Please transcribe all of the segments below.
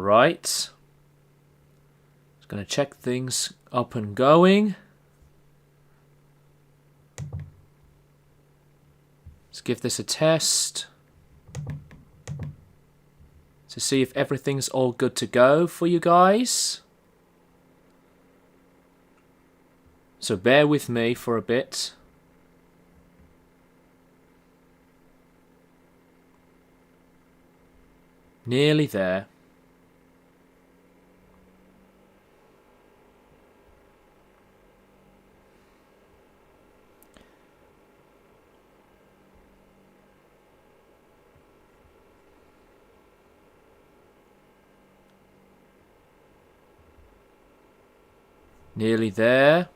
Right. Just going to check things up and going. Let's give this a test to see if everything's all good to go for you guys. So bear with me for a bit. Nearly there. Nearly there.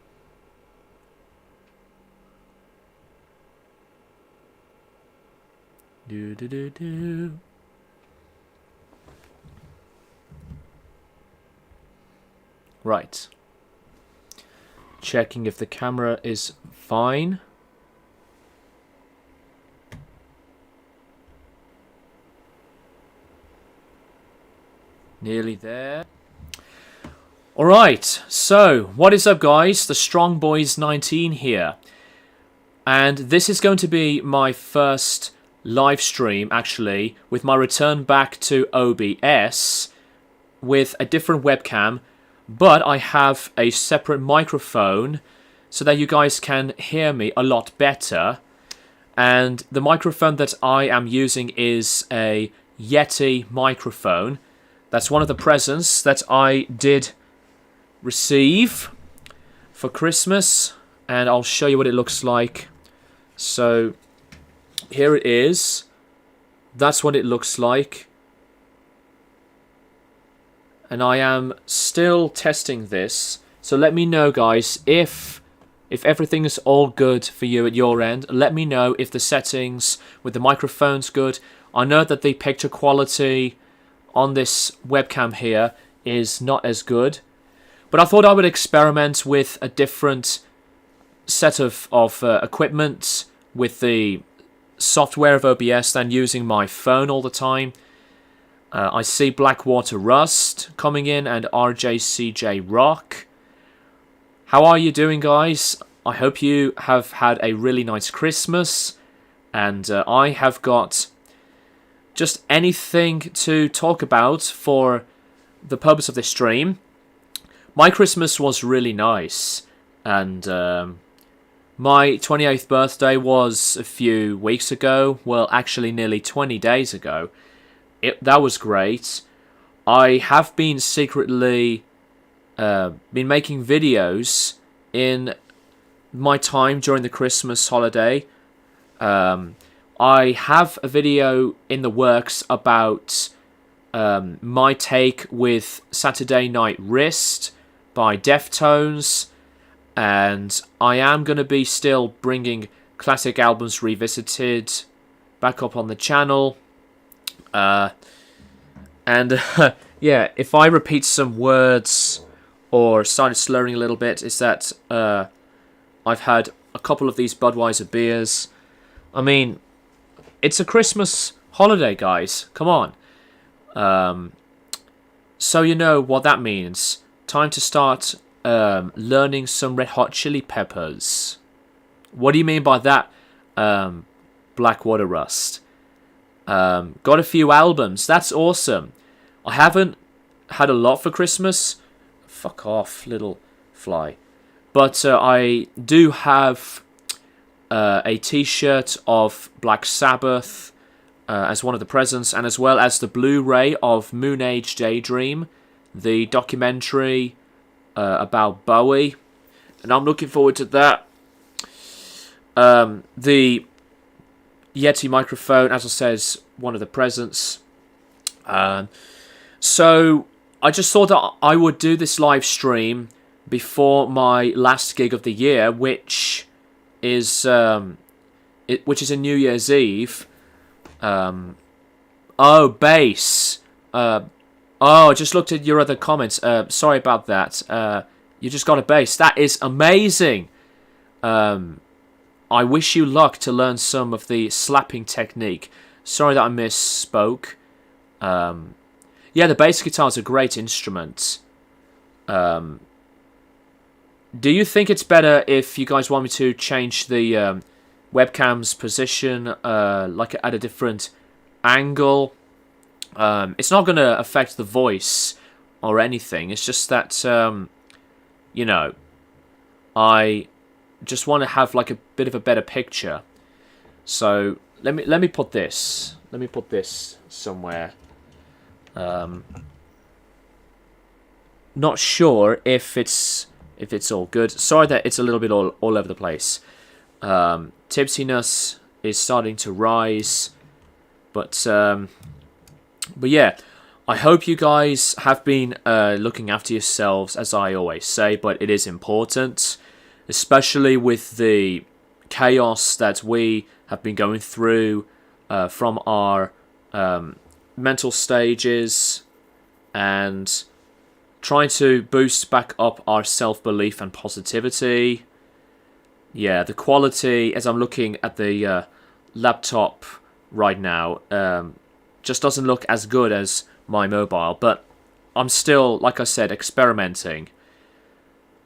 Do do do do. Right. Checking if the camera is fine. Nearly there. Alright, so what is up guys? The Strong Boys 19 here. And this is going to be my first live stream actually with my return back to OBS with a different webcam, but I have a separate microphone so that you guys can hear me a lot better. And the microphone that I am using is a Yeti microphone. That's one of the presents that I did receive for Christmas, and I'll show you what it looks like. So here it is. That's what it looks like. And I am still testing this. So let me know guys if everything is all good for you at your end. Let me know if the settings with the microphone's good. I know that the picture quality on this webcam here is not as good, but I thought I would experiment with a different set of equipment with the software of OBS than using my phone all the time. I see Blackwater Rust coming in and RJCJ Rock. How are you doing guys? I hope you have had a really nice Christmas, and I have got just anything to talk about for the purpose of this stream. My Christmas was really nice, and my 28th birthday was a few weeks ago. Well, actually nearly 20 days ago. That was great. I have been secretly been making videos in my time during the Christmas holiday. I have a video in the works about my take with Saturday Night Wrist by Deftones, and I am going to be still bringing Classic Albums Revisited back up on the channel. Yeah, if I repeat some words or started slurring a little bit, it's that I've had a couple of these Budweiser beers. I mean, it's a Christmas holiday, guys. Come on. So you know what that means. Time to start learning some Red Hot Chili Peppers. What do you mean by that, Blackwater Rust? Got a few albums. That's awesome. I haven't had a lot for Christmas. Fuck off, little fly. But I do have a t-shirt of Black Sabbath as one of the presents, and as well as the Blu-ray of Moon Age Daydream, the documentary about Bowie, and I'm looking forward to that. The Yeti microphone, as I said, is one of the presents. So I just thought that I would do this live stream before my last gig of the year, which is a New Year's Eve. Oh, bass. Oh, I just looked at your other comments. Sorry about that. You just got a bass. That is amazing. I wish you luck to learn some of the slapping technique. Sorry that I misspoke. Yeah, the bass guitar is a great instrument. Do you think it's better if you guys want me to change the webcam's position, like at a different angle? It's not going to affect the voice or anything. It's just that, you know, I just want to have like a bit of a better picture. So let me put this. Let me put this somewhere. Not sure if it's all good. Sorry that it's a little bit all over the place. Tipsiness is starting to rise, but yeah, I hope you guys have been looking after yourselves, as I always say, but it is important, especially with the chaos that we have been going through from our mental stages, and trying to boost back up our self-belief and positivity. Yeah, the quality, as I'm looking at the laptop right now, just doesn't look as good as my mobile, but I'm still, like I said, experimenting.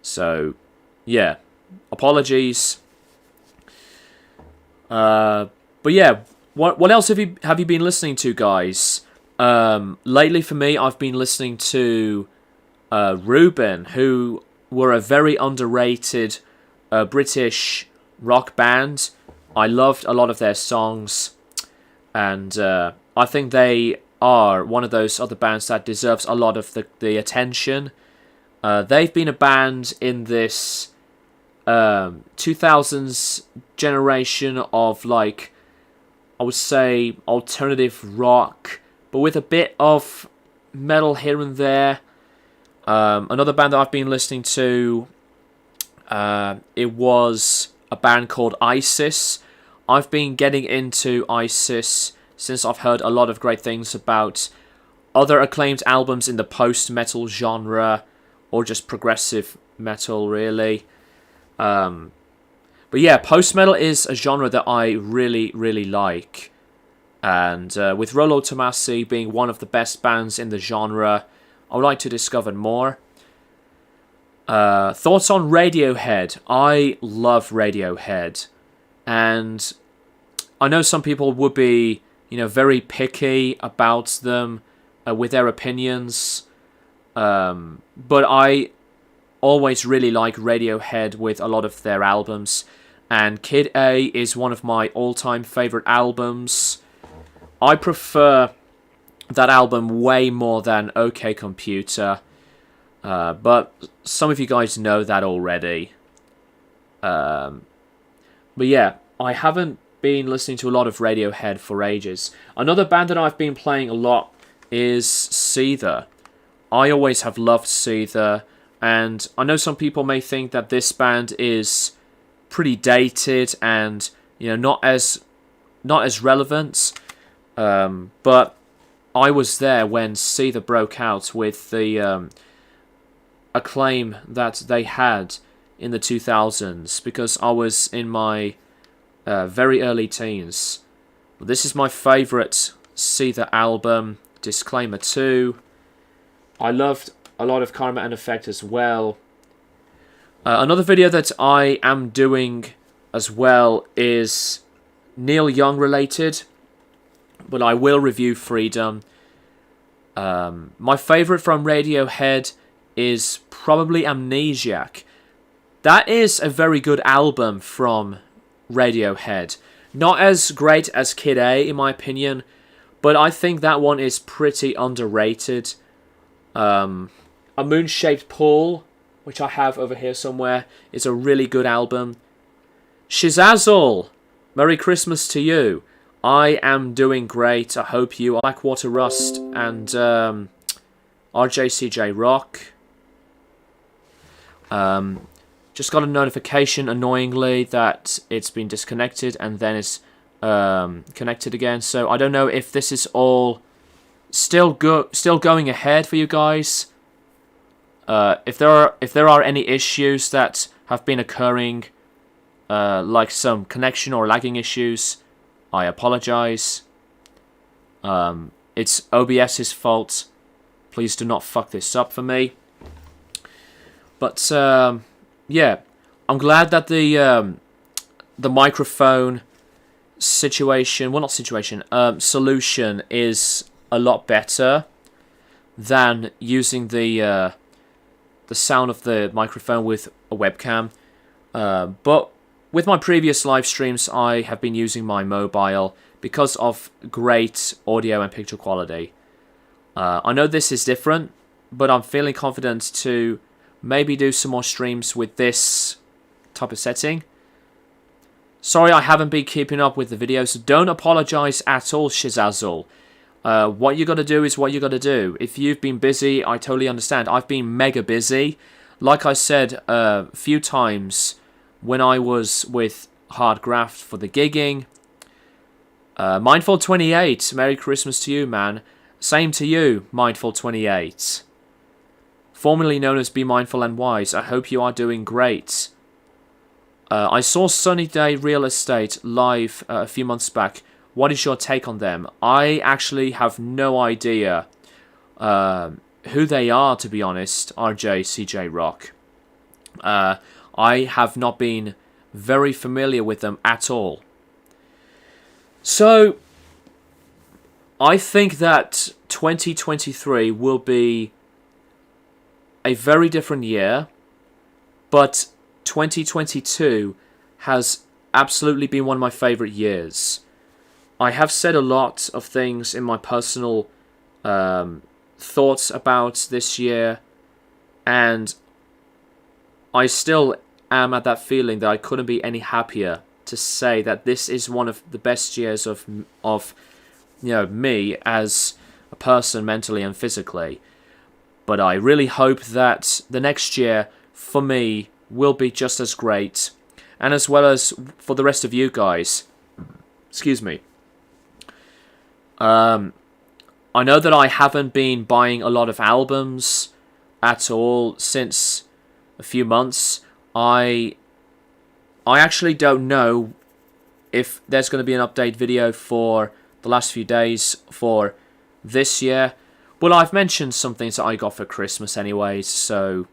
So, yeah, apologies. But yeah, what else have you been listening to, guys? Lately for me, I've been listening to Ruben, who were a very underrated British rock band. I loved a lot of their songs, and I think they are one of those other bands that deserves a lot of the attention. They've been a band in this 2000s generation of, like, I would say alternative rock, but with a bit of metal here and there. Another band that I've been listening to, it was a band called ISIS. I've been getting into ISIS since I've heard a lot of great things about other acclaimed albums in the post-metal genre, or just progressive metal, really. But yeah, post-metal is a genre that I really, really like. And with Rollo Tomasi being one of the best bands in the genre, I would like to discover more. Thoughts on Radiohead? I love Radiohead. And I know some people would be, very picky about them with their opinions. But I always really like Radiohead with a lot of their albums. And Kid A is one of my all-time favorite albums. I prefer that album way more than OK Computer. But some of you guys know that already. But yeah, I haven't been listening to a lot of Radiohead for ages. Another band that I've been playing a lot is Seether. I always have loved Seether, and I know some people may think that this band is pretty dated and not as relevant. But I was there when Seether broke out with the acclaim that they had in the 2000s, because I was in my very early teens. This is my favourite Seether album, Disclaimer 2. I loved a lot of Karma and Effect as well. Another video that I am doing as well is Neil Young related, but I will review Freedom. My favourite from Radiohead is probably Amnesiac. That is a very good album from Radiohead. Not as great as Kid A, in my opinion, but I think that one is pretty underrated. A Moon-Shaped Pool, which I have over here somewhere, is a really good album. Shizazzle, Merry Christmas to you. I am doing great. I hope you are. Blackwater Rust and RJCJ Rock. Just got a notification, annoyingly, that it's been disconnected and then it's connected again. So I don't know if this is all still going ahead for you guys. If there are any issues that have been occurring, like some connection or lagging issues, I apologize. It's OBS's fault. Please do not fuck this up for me. But yeah, I'm glad that the microphone situation, well, not situation, solution is a lot better than using the sound of the microphone with a webcam. But with my previous live streams, I have been using my mobile because of great audio and picture quality. I know this is different, but I'm feeling confident to maybe do some more streams with this type of setting. Sorry I haven't been keeping up with the videos. Don't apologise at all, Shizazzle. What you got to do is what you got to do. If you've been busy, I totally understand. I've been mega busy. Like I said a few times when I was with Hardgraft for the gigging. Mindful28, Merry Christmas to you, man. Same to you, Mindful28. Formerly known as Be Mindful and Wise. I hope you are doing great. I saw Sunny Day Real Estate live a few months back. What is your take on them? I actually have no idea who they are, to be honest, RJ, CJ Rock. I have not been very familiar with them at all. So, I think that 2023 will be a very different year, but 2022 has absolutely been one of my favourite years. I have said a lot of things in my personal thoughts about this year, and I still am at that feeling that I couldn't be any happier to say that this is one of the best years of me as a person, mentally and physically. But I really hope that the next year for me will be just as great, and as well as for the rest of you guys. Excuse me. I know that I haven't been buying a lot of albums at all since a few months. I actually don't know if there's going to be an update video for the last few days for this year. Well, I've mentioned some things that I got for Christmas anyways, so,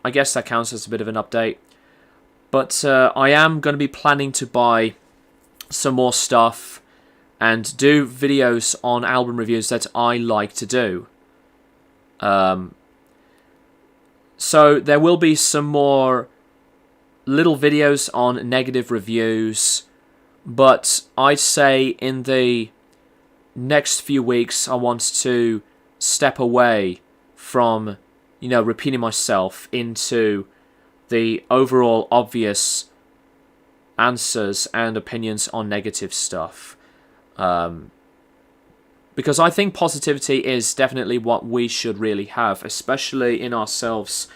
I guess that counts as a bit of an update. But I am going to be planning to buy some more stuff and do videos on album reviews that I like to do. So there will be some more little videos on negative reviews, but I'd say in the next few weeks I want to step away from, repeating myself into the overall obvious answers and opinions on negative stuff. Because I think positivity is definitely what we should really have, especially in ourselves,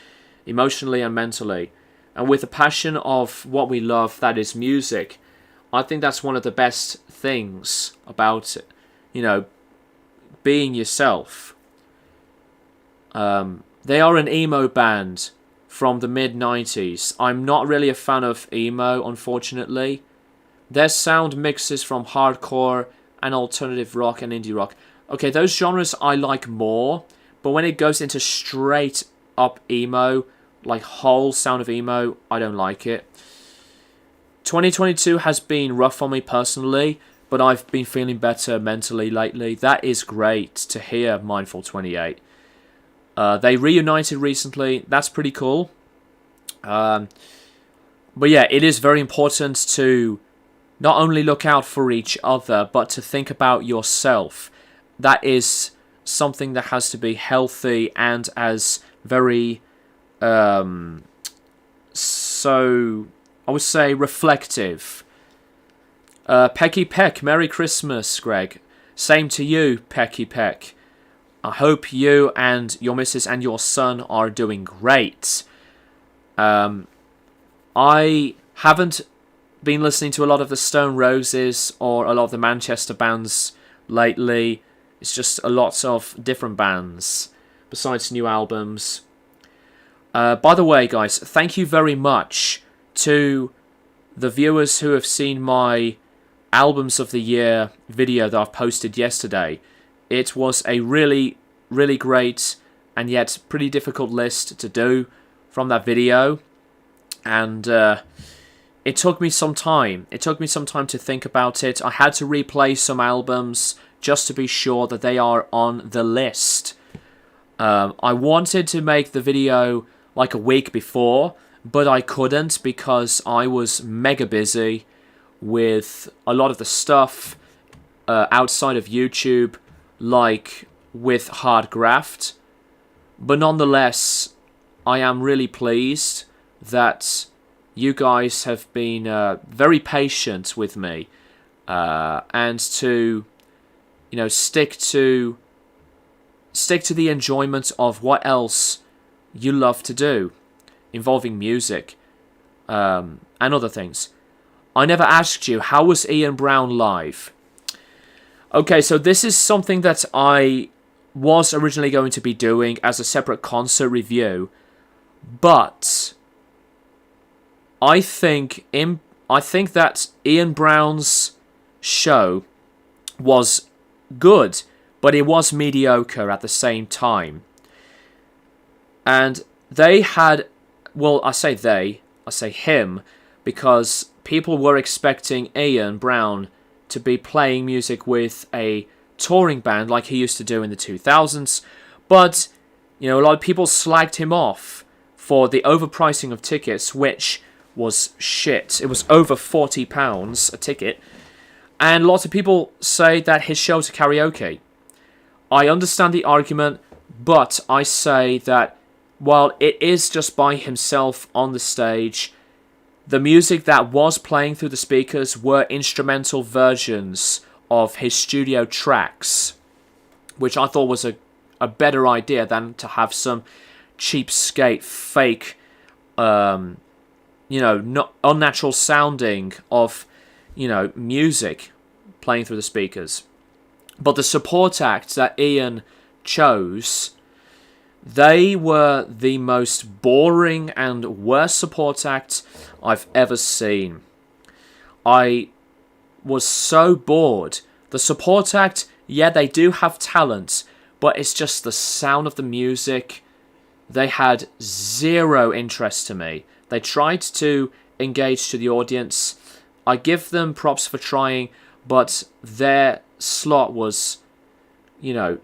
emotionally and mentally. And with the passion of what we love, that is music, I think that's one of the best things about, being yourself. They are an emo band from the mid-90s. I'm not really a fan of emo, unfortunately. Their sound mixes from hardcore and alternative rock and indie rock. Okay, those genres I like more, but when it goes into straight up emo, like whole sound of emo, I don't like it. 2022 has been rough on me personally, but I've been feeling better mentally lately. That is great to hear, Mindful28. They reunited recently. That's pretty cool. But yeah, it is very important to not only look out for each other, but to think about yourself. That is something that has to be healthy and as very, so I would say reflective. Pecky Peck, Merry Christmas, Greg. Same to you, Pecky Peck. I hope you and your missus and your son are doing great. I haven't been listening to a lot of the Stone Roses or a lot of the Manchester bands lately. It's just a lot of different bands besides new albums. By the way, guys, thank you very much to the viewers who have seen my Albums of the Year video that I've posted yesterday. It was a really really great and yet pretty difficult list to do from that video. And it took me some time. It took me some time to think about it. I had to replay some albums just to be sure that they are on the list. I wanted to make the video like a week before, but I couldn't because I was mega busy with a lot of the stuff outside of YouTube, like with Hard Graft. But nonetheless, I am really pleased that you guys have been very patient with me, and to, you know, stick to the enjoyment of what else you love to do, involving music and other things. I never asked you, how was Ian Brown live? Okay, so this is something that I was originally going to be doing as a separate concert review, but I think that Ian Brown's show was good, but it was mediocre at the same time. And they had, well, I say him, because people were expecting Ian Brown to be playing music with a touring band like he used to do in the 2000s, but, you know, a lot of people slagged him off for the overpricing of tickets, which was shit. It was over £40 a ticket, and lots of people say that his shows are karaoke. I understand the argument, but I say that while it is just by himself on the stage, the music that was playing through the speakers were instrumental versions of his studio tracks, which I thought was a better idea than to have some cheapskate fake, not unnatural sounding of, music playing through the speakers. But the support act that Ian chose, they were the most boring and worst support act I've ever seen. I was so bored. The support act, yeah, they do have talent, but it's just the sound of the music. They had zero interest to me. They tried to engage to the audience. I give them props for trying, but their slot was,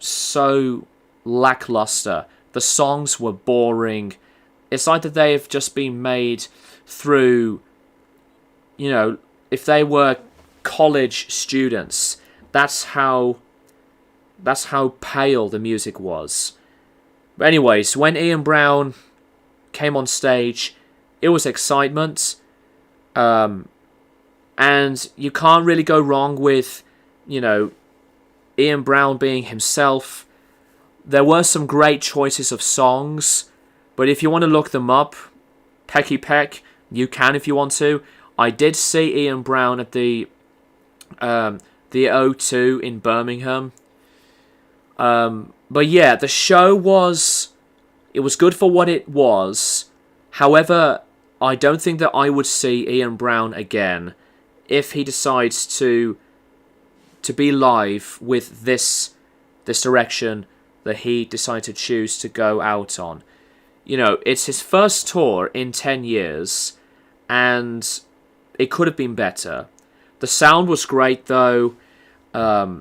so lackluster. The songs were boring. It's like that they've just been made through, if they were college students, that's how pale the music was. But anyways, when Ian Brown came on stage, it was excitement, and you can't really go wrong with, Ian Brown being himself. There were some great choices of songs, but if you want to look them up, Pecky Peck, you can if you want to. I did see Ian Brown at the O2 in Birmingham. But yeah, the show was good for what it was. However, I don't think that I would see Ian Brown again if he decides to be live with this direction that he decided to choose to go out on. It's his first tour in 10 years, and it could have been better. The sound was great, though. I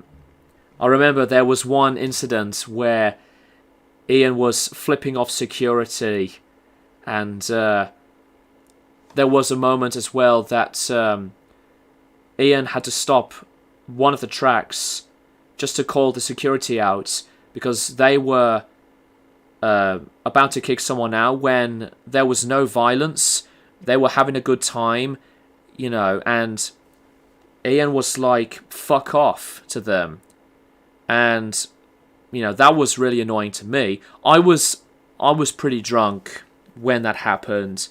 remember there was one incident where Ian was flipping off security, and there was a moment as well that Ian had to stop one of the tracks just to call the security out, because they were about to kick someone out when there was no violence. They were having a good time, and Ian was like, fuck off to them. And, that was really annoying to me. I was pretty drunk when that happened.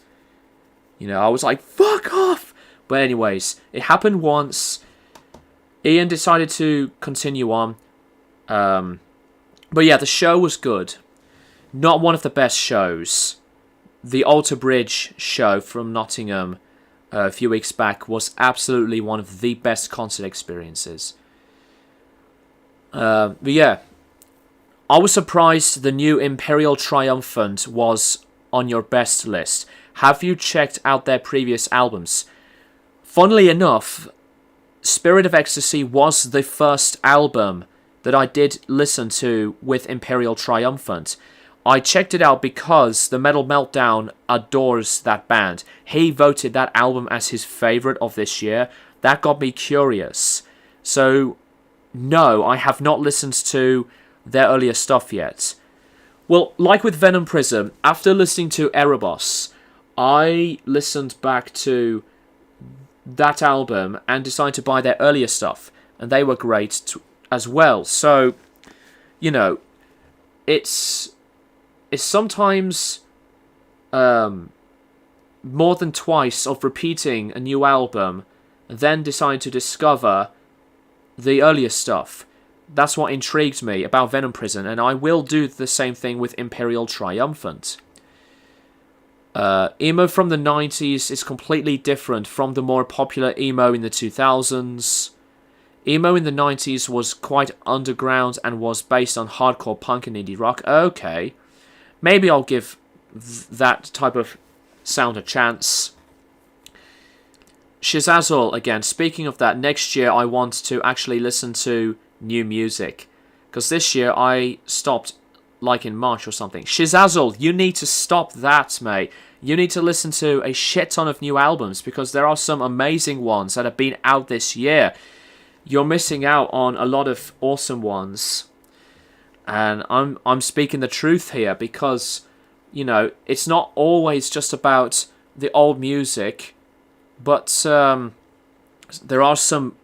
I was like, fuck off! But anyways, it happened once. Ian decided to continue on. But yeah, the show was good. Not one of the best shows. The Alter Bridge show from Nottingham a few weeks back was absolutely one of the best concert experiences. But yeah, I was surprised the new Imperial Triumphant was on your best list. Have you checked out their previous albums? Funnily enough, Spirit of Ecstasy was the first album that I did listen to with Imperial Triumphant. I checked it out because the Metal Meltdown adores that band. He voted that album as his favourite of this year. That got me curious. So, no, I have not listened to their earlier stuff yet. Well, like with Venom Prism, after listening to Erebos, I listened back to that album and decided to buy their earlier stuff, and they were great as well. So, you know, it's sometimes more than twice of repeating a new album, then decide to discover the earlier stuff. That's what intrigued me about Venom Prison, and I will do the same thing with Imperial Triumphant. Emo from the 90s is completely different from the more popular emo in the 2000s. Emo in the 90s was quite underground and was based on hardcore punk and indie rock. Okay, maybe I'll give that type of sound a chance. Shazazzle, again, speaking of that, next year I want to actually listen to new music. Because this year I stopped like in March or something. Shazazzle, you need to stop that, mate. You need to listen to a shit ton of new albums because there are some amazing ones that have been out this year. You're missing out on a lot of awesome ones. And I'm speaking the truth here because, you know, it's not always just about the old music, but there are some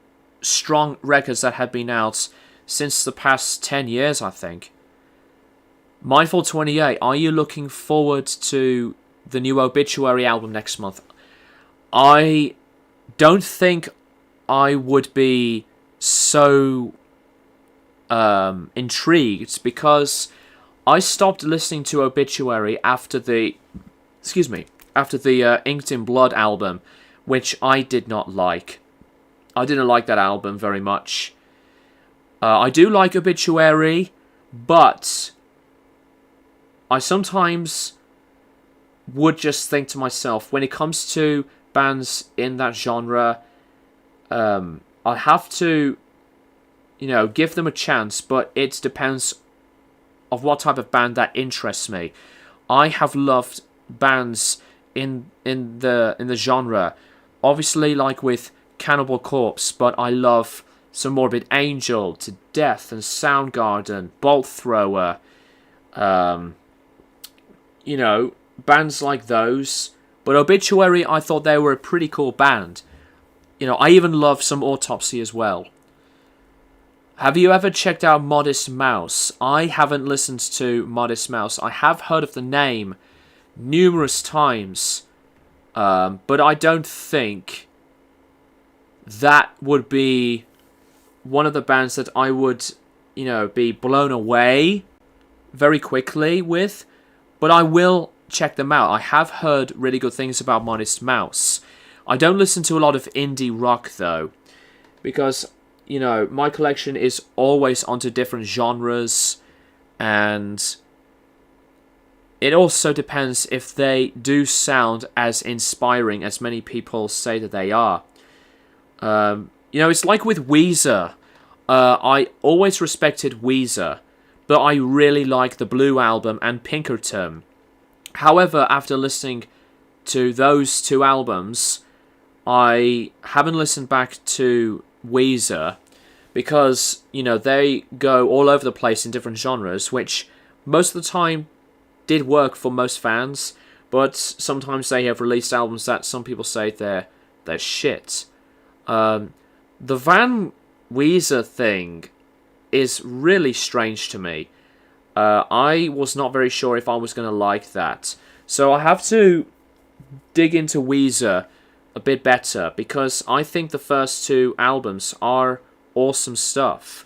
strong records that have been out since the past 10 years, I think. Mindful 28, are you looking forward to the new Obituary album next month? I don't think I would be so intrigued because I stopped listening to Obituary after the Inked in Blood album, which I did not like. I didn't like that album very much. I do like Obituary, but I sometimes would just think to myself, when it comes to bands in that genre, I have to, you know, give them a chance, but it depends of what type of band that interests me. I have loved bands in the genre, obviously like with Cannibal Corpse, but I love some Morbid Angel to death, and Soundgarden, Bolt Thrower, you know, bands like those. But Obituary, I thought they were a pretty cool band. You know, I even love some Autopsy as well. Have you ever checked out Modest Mouse? I haven't listened to Modest Mouse. I have heard of the name numerous times, but I don't think that would be one of the bands that I would, you know, be blown away very quickly with. But I will check them out. I have heard really good things about Modest Mouse. I don't listen to a lot of indie rock though, because, you know, my collection is always onto different genres, and it also depends if they do sound as inspiring as many people say that they are. You know, it's like with Weezer. I always respected Weezer, but I really like the Blue Album and Pinkerton. However, after listening to those two albums, I haven't listened back to Weezer because, you know, they go all over the place in different genres, which most of the time did work for most fans, but sometimes they have released albums that some people say they're shit. The Van Weezer thing is really strange to me. I was not very sure if I was going to like that. So I have to dig into Weezer a bit better, because I think the first two albums are awesome stuff.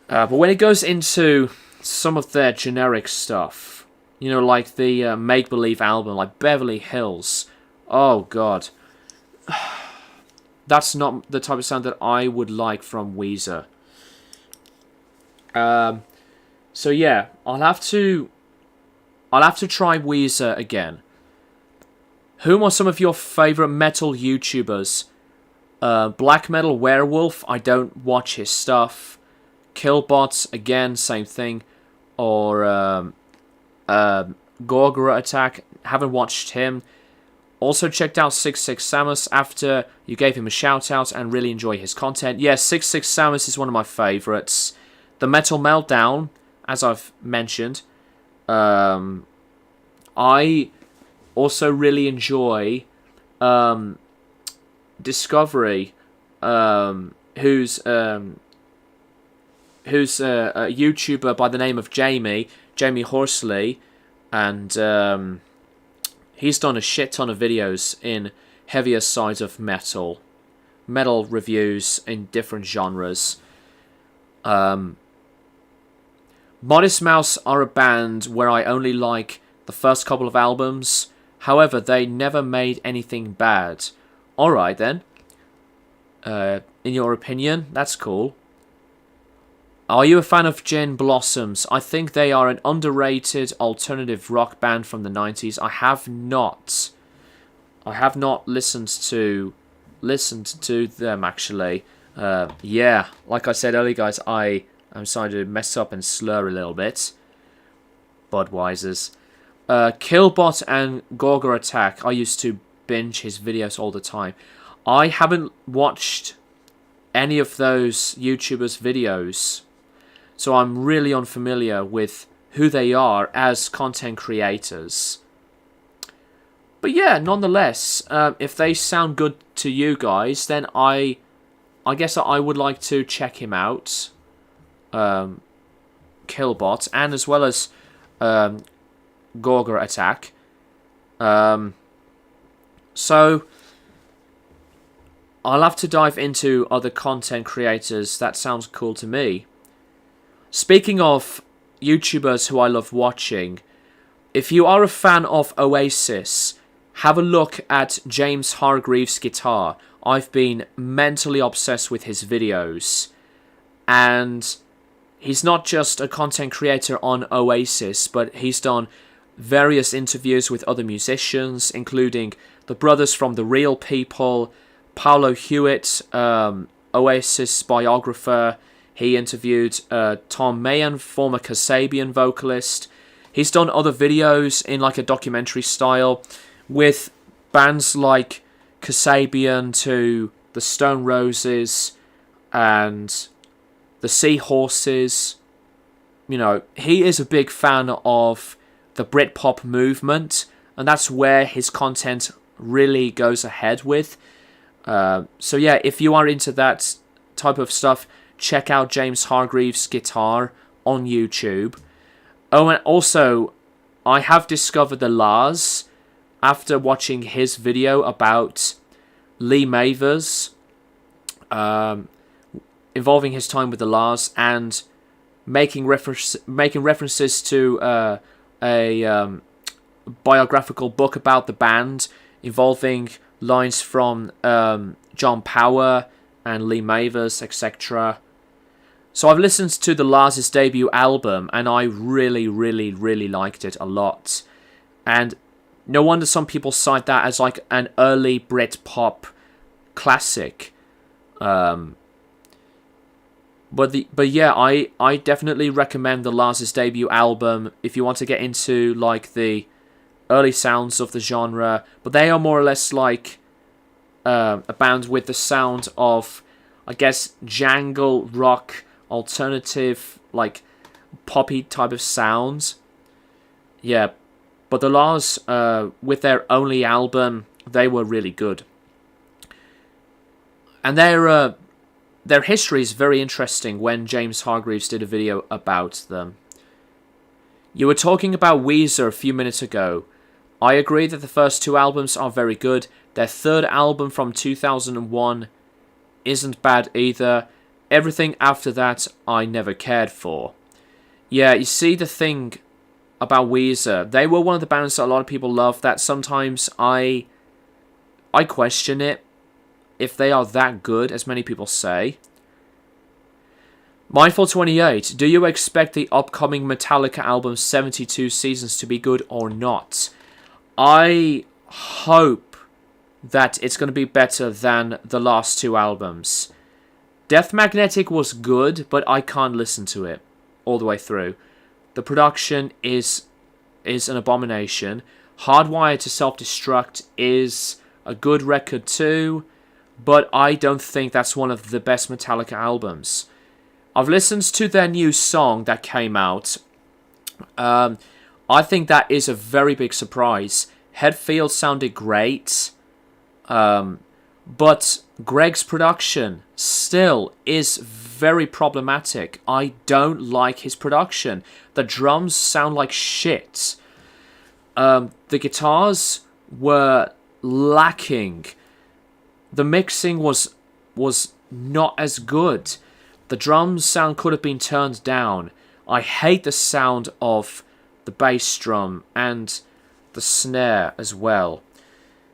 But when it goes into some of their generic stuff, you know, like the Make Believe album, like Beverly Hills, oh god. That's not the type of sound that I would like from Weezer. So yeah, I'll have to try Weezer again. Who are some of your favorite metal YouTubers? Black Metal Werewolf, I don't watch his stuff. Killbots, again, same thing. Or Gorgora Attack, haven't watched him. Also checked out 66 Samus after you gave him a shout out and really enjoy his content. Yes, 66 Samus is one of my favourites. The Metal Meltdown, as I've mentioned. I also really enjoy Discovery, who's a YouTuber by the name of Jamie Horsley, and he's done a shit ton of videos in heavier sides of metal reviews in different genres. Modest Mouse are a band where I only like the first couple of albums. However, they never made anything bad. Alright then. In your opinion, that's cool. Are you a fan of Gin Blossoms? I think they are an underrated alternative rock band from the 90s. I have not listened to them actually. Yeah, like I said earlier, guys, I'm starting to mess up and slur a little bit. Budweiser's. Killbot and Gorgor Attack. I used to binge his videos all the time. I haven't watched any of those YouTubers' videos, so I'm really unfamiliar with who they are as content creators. But yeah, nonetheless, if they sound good to you guys, then I guess I would like to check him out. Killbot, and as well as Gorgor Attack. So I'll have to dive into other content creators. That sounds cool to me. Speaking of YouTubers who I love watching, if you are a fan of Oasis, have a look at James Hargreaves' Guitar. I've been mentally obsessed with his videos. And he's not just a content creator on Oasis, but he's done various interviews with other musicians, including the brothers from The Real People, Paolo Hewitt, Oasis biographer. He interviewed Tom Mahan, former Kasabian vocalist. He's done other videos in like a documentary style with bands like Kasabian to the Stone Roses and the Seahorses. You know, he is a big fan of the Britpop movement, and that's where his content really goes ahead with. So yeah, if you are into that type of stuff, check out James Hargreaves' Guitar on YouTube. Oh, and also, I have discovered the Lars after watching his video about Lee Mavers, involving his time with the Lars and making references to a biographical book about the band involving lines from John Power and Lee Mavers, etc. So I've listened to the Lars' debut album, and I really, really, really liked it a lot. And no wonder some people cite that as like an early Britpop classic. But yeah, I definitely recommend the Lars' debut album if you want to get into like the early sounds of the genre. But they are more or less like a band with the sound of, I guess, jangle rock, alternative, like poppy type of sounds. Yeah, but the Lars, with their only album, they were really good. And their history is very interesting when James Hargreaves did a video about them. You were talking about Weezer a few minutes ago. I agree that the first two albums are very good. Their third album from 2001 isn't bad either. Everything after that I never cared for. Yeah, you see the thing about Weezer, they were one of the bands that a lot of people love that sometimes I question it if they are that good as many people say. Mindful28, do you expect the upcoming Metallica album 72 Seasons to be good or not? I hope that it's going to be better than the last two albums. Death Magnetic was good, but I can't listen to it all the way through. The production is an abomination. Hardwired to Self-Destruct is a good record too, but I don't think that's one of the best Metallica albums. I've listened to their new song that came out. I think that is a very big surprise. Hetfield sounded great, but Greg's production still is very problematic. I don't like his production. The drums sound like shit. The guitars were lacking. The mixing was not as good. The drums sound could have been turned down. I hate the sound of the bass drum and the snare as well.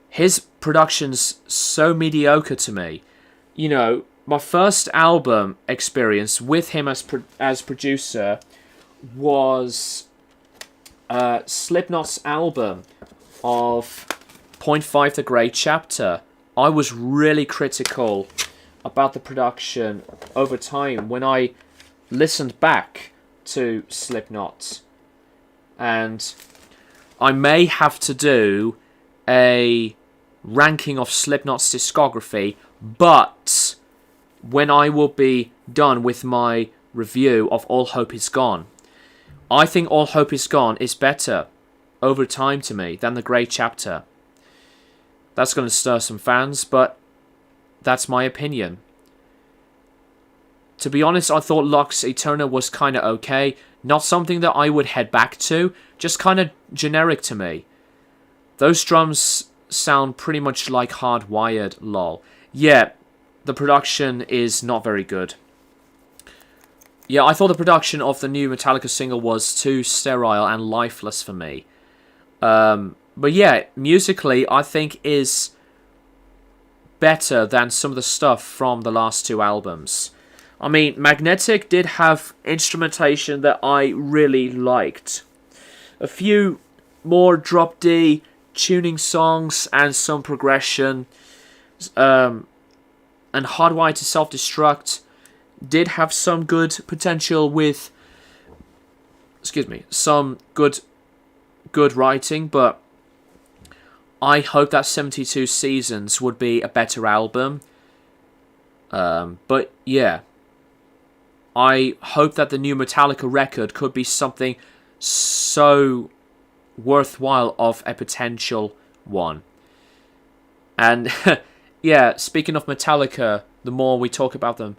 His production's so mediocre to me. You know, my first album experience with him as producer was Slipknot's album of Point 5 The Great Chapter. I was really critical about the production over time when I listened back to Slipknot. And I may have to do a ranking of Slipknot's discography, but when I will be done with my review of All Hope Is Gone. I think All Hope Is Gone is better over time to me than The Great Chapter. That's going to stir some fans, but that's my opinion. To be honest, I thought Lux Eterna was kind of okay. Not something that I would head back to. Just kind of generic to me. Those drums sound pretty much like Hardwired, lol. Yeah, the production is not very good. Yeah, I thought the production of the new Metallica single was too sterile and lifeless for me. But yeah, musically, I think is better than some of the stuff from the last two albums. I mean, Magnetic did have instrumentation that I really liked. A few more drop D tuning songs and some progression. And Hardwired to Self-Destruct did have some good potential with, some good writing, but I hope that 72 Seasons would be a better album. But yeah, I hope that the new Metallica record could be something so worthwhile of a potential one. And yeah, speaking of Metallica, the more we talk about them,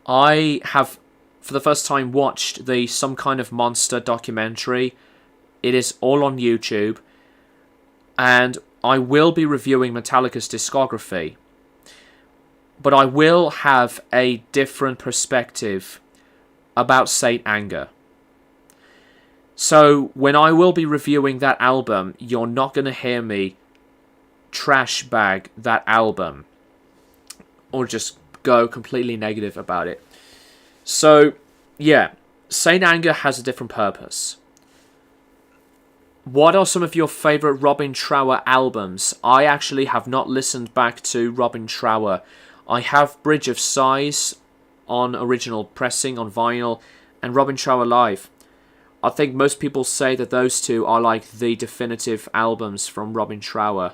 I have for the first time watched the Some Kind of Monster documentary. It is all on YouTube, and I will be reviewing Metallica's discography, but I will have a different perspective about Saint Anger. So when I will be reviewing that album, you're not going to hear me trash bag that album or just go completely negative about it. So yeah, Saint Anger has a different purpose. What are some of your favourite Robin Trower albums? I actually have not listened back to Robin Trower. I have Bridge of Sighs on original pressing on vinyl and Robin Trower Live. I think most people say that those two are like the definitive albums from Robin Trower.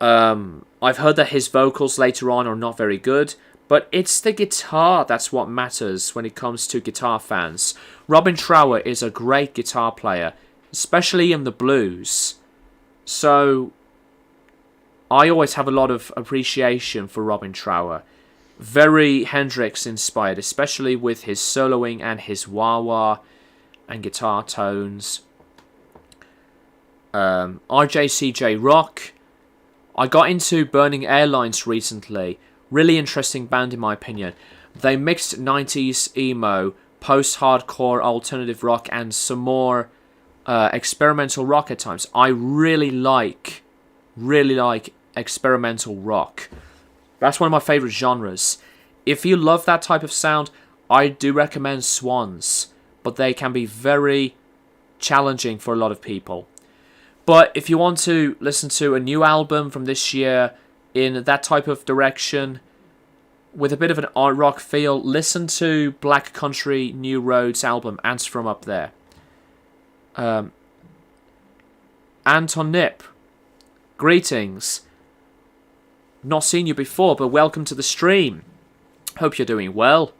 I've heard that his vocals later on are not very good, but it's the guitar that's what matters when it comes to guitar fans. Robin Trower is a great guitar player, especially in the blues. So I always have a lot of appreciation for Robin Trower. Very Hendrix inspired, especially with his soloing and his wah-wah and guitar tones. RJCJ Rock. I got into Burning Airlines recently. Really interesting band in my opinion. They mixed 90s emo, post-hardcore alternative rock and some more experimental rock at times. I really like experimental rock. That's one of my favourite genres. If you love that type of sound, I do recommend Swans, but they can be very challenging for a lot of people. But if you want to listen to a new album from this year in that type of direction, with a bit of an art rock feel, listen to Black Country New Roads' album, Ants From Up There. Anton Nip, greetings. Not seen you before, but welcome to the stream. Hope you're doing well.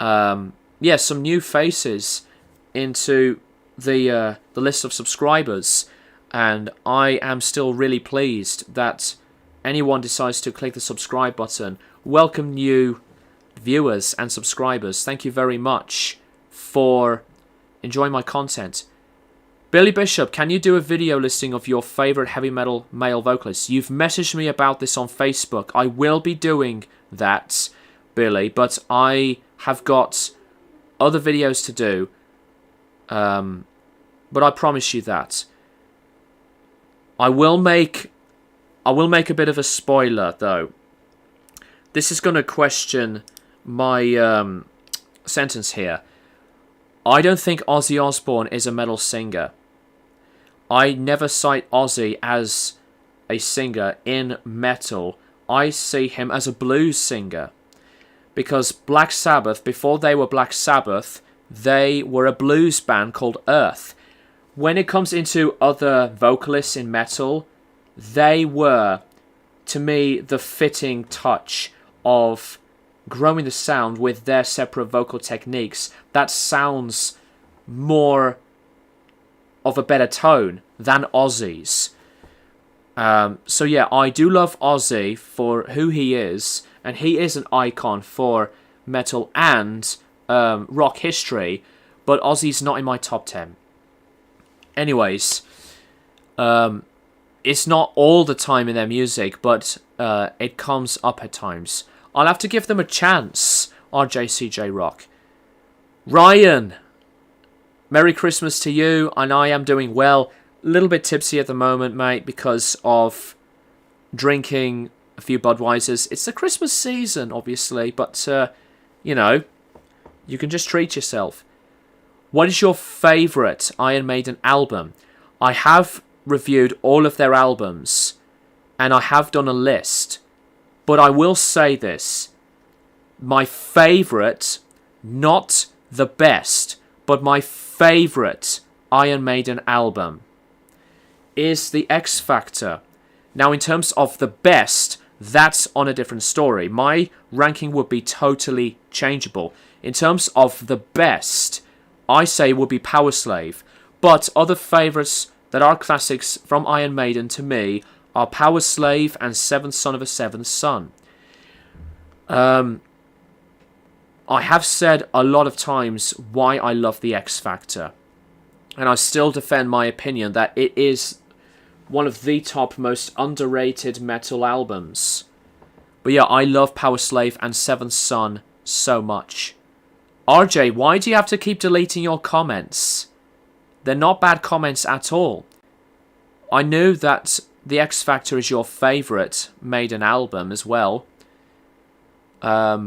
Yeah, some new faces into the list of subscribers, and I am still really pleased that anyone decides to click the subscribe button. Welcome new viewers and subscribers. Thank you very much for enjoying my content. Billy Bishop, can you do a video listing of your favourite heavy metal male vocalists? You've messaged me about this on Facebook. I will be doing that, Billy, but I have got other videos to do. But I promise you that. I will make a bit of a spoiler, though. This is going to question my sentence here. I don't think Ozzy Osbourne is a metal singer. I never cite Ozzy as a singer in metal. I see him as a blues singer. Because Black Sabbath, before they were Black Sabbath, they were a blues band called Earth. When it comes into other vocalists in metal, they were, to me, the fitting touch of growing the sound with their separate vocal techniques. That sounds more of a better tone than Ozzy's. So yeah, I do love Ozzy for who he is, and he is an icon for metal and rock history, but Ozzy's not in my top 10. Anyways, it's not all the time in their music, but it comes up at times. I'll have to give them a chance, RJCJ Rock. Ryan, Merry Christmas to you, and I am doing well. A little bit tipsy at the moment, mate, because of drinking a few Budweisers. It's the Christmas season, obviously, but, you know, you can just treat yourself. What is your favourite Iron Maiden album? I have reviewed all of their albums, and I have done a list. But I will say this. My favourite, not the best, but my favourite Iron Maiden album is the X Factor. Now, in terms of the best, that's on a different story. My ranking would be totally changeable. In terms of the best, I say would be Power Slave. But other favourites that are classics from Iron Maiden to me are Power Slave and Seventh Son of a Seventh Son. I have said a lot of times why I love the X Factor. And I still defend my opinion that it is one of the top most underrated metal albums. But yeah, I love Power Slave and Seventh Son so much. RJ, why do you have to keep deleting your comments? They're not bad comments at all. I knew that the X Factor is your favourite Maiden album as well. My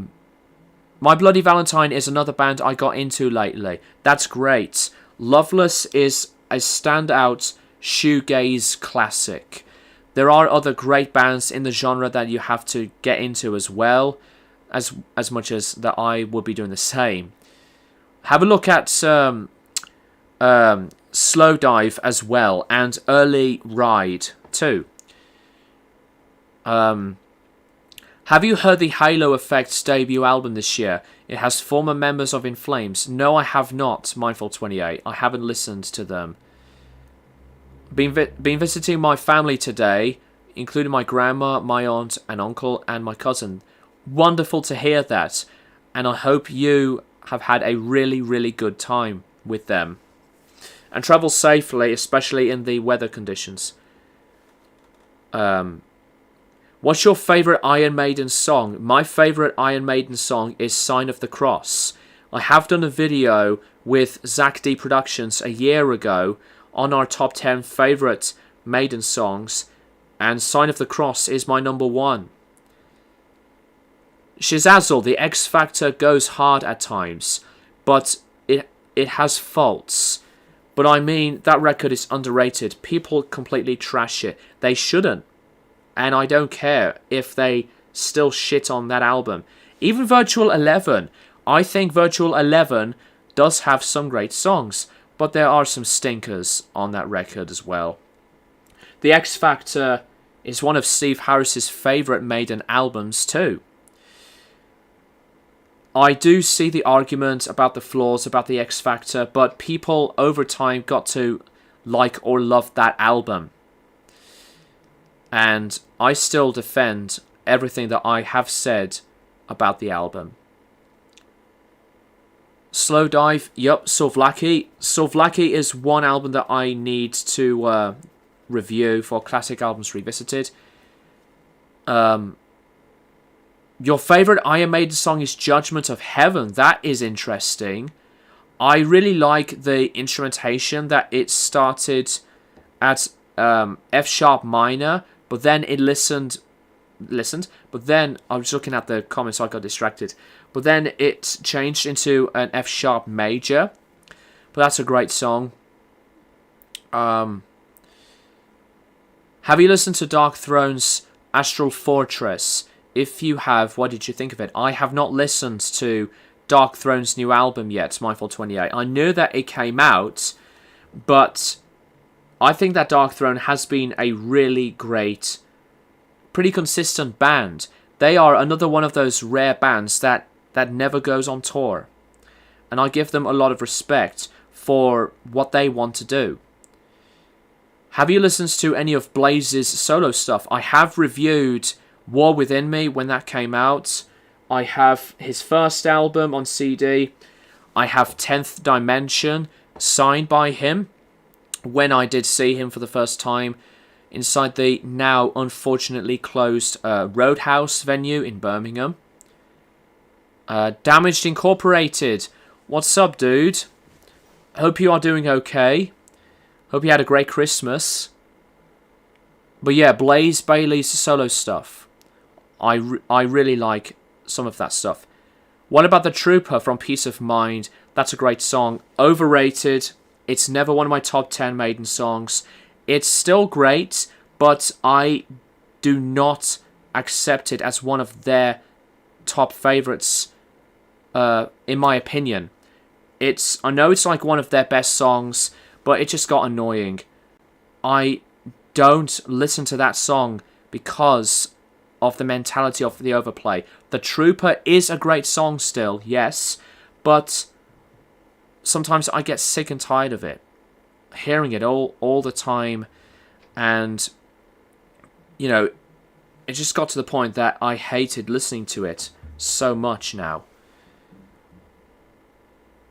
Bloody Valentine is another band I got into lately. That's great. Loveless is a standout shoegaze classic. There are other great bands in the genre that you have to get into as well, as much as that I would be doing the same. Have a look at Slow Dive as well, and Early Ride too. Have you heard the Halo Effect's debut album this year? It has former members of In Flames. No, I have not, Mindful28. I haven't listened to them. Been visiting my family today, including my grandma, my aunt and uncle, and my cousin. Wonderful to hear that. And I hope you have had a really, really good time with them. And travel safely, especially in the weather conditions. What's your favourite Iron Maiden song? My favourite Iron Maiden song is Sign of the Cross. I have done a video with Zach D Productions a year ago on our top 10 favourite Maiden songs, and Sign of the Cross is my number one. Shizazzle, the X Factor goes hard at times, but it has faults. But I mean, that record is underrated. People completely trash it. They shouldn't. And I don't care if they still shit on that album. Even Virtual 11. I think Virtual 11 does have some great songs, but there are some stinkers on that record as well. The X Factor is one of Steve Harris's favourite Maiden albums too. I do see the argument about the flaws about the X Factor, but people over time got to like or love that album. And I still defend everything that I have said about the album. Slow Dive, yup, Sovlaki. Sovlaki is one album that I need to review for Classic Albums Revisited. Your favourite Iron Maiden song is Judgment of Heaven. That is interesting. I really like the instrumentation that it started at F sharp minor, but then it listened, but then I was looking at the comments, so I got distracted. But then it changed into an F sharp major. But that's a great song. Have you listened to Dark Throne's Astral Fortress? If you have, what did you think of it? I have not listened to Dark Throne's new album yet, Smyfall 28. I knew that it came out, but I think that Dark Throne has been a really great, pretty consistent band. They are another one of those rare bands that never goes on tour. And I give them a lot of respect for what they want to do. Have you listened to any of Blaze's solo stuff? I have reviewed War Within Me when that came out. I have his first album on CD. I have 10th Dimension signed by him when I did see him for the first time inside the now unfortunately closed Roadhouse venue in Birmingham. Damaged Incorporated. What's up, dude? Hope you are doing okay. Hope you had a great Christmas. But yeah, Blaze Bailey's solo stuff. I really like some of that stuff. What about The Trooper from Peace of Mind? That's a great song. Overrated. It's never one of my top 10 Maiden songs. It's still great, but I do not accept it as one of their top favourites, in my opinion. I know it's like one of their best songs, but it just got annoying. I don't listen to that song because of the mentality of the overplay. The Trooper is a great song still, yes, but sometimes I get sick and tired of it. Hearing it all the time, and, you know, it just got to the point that I hated listening to it so much now.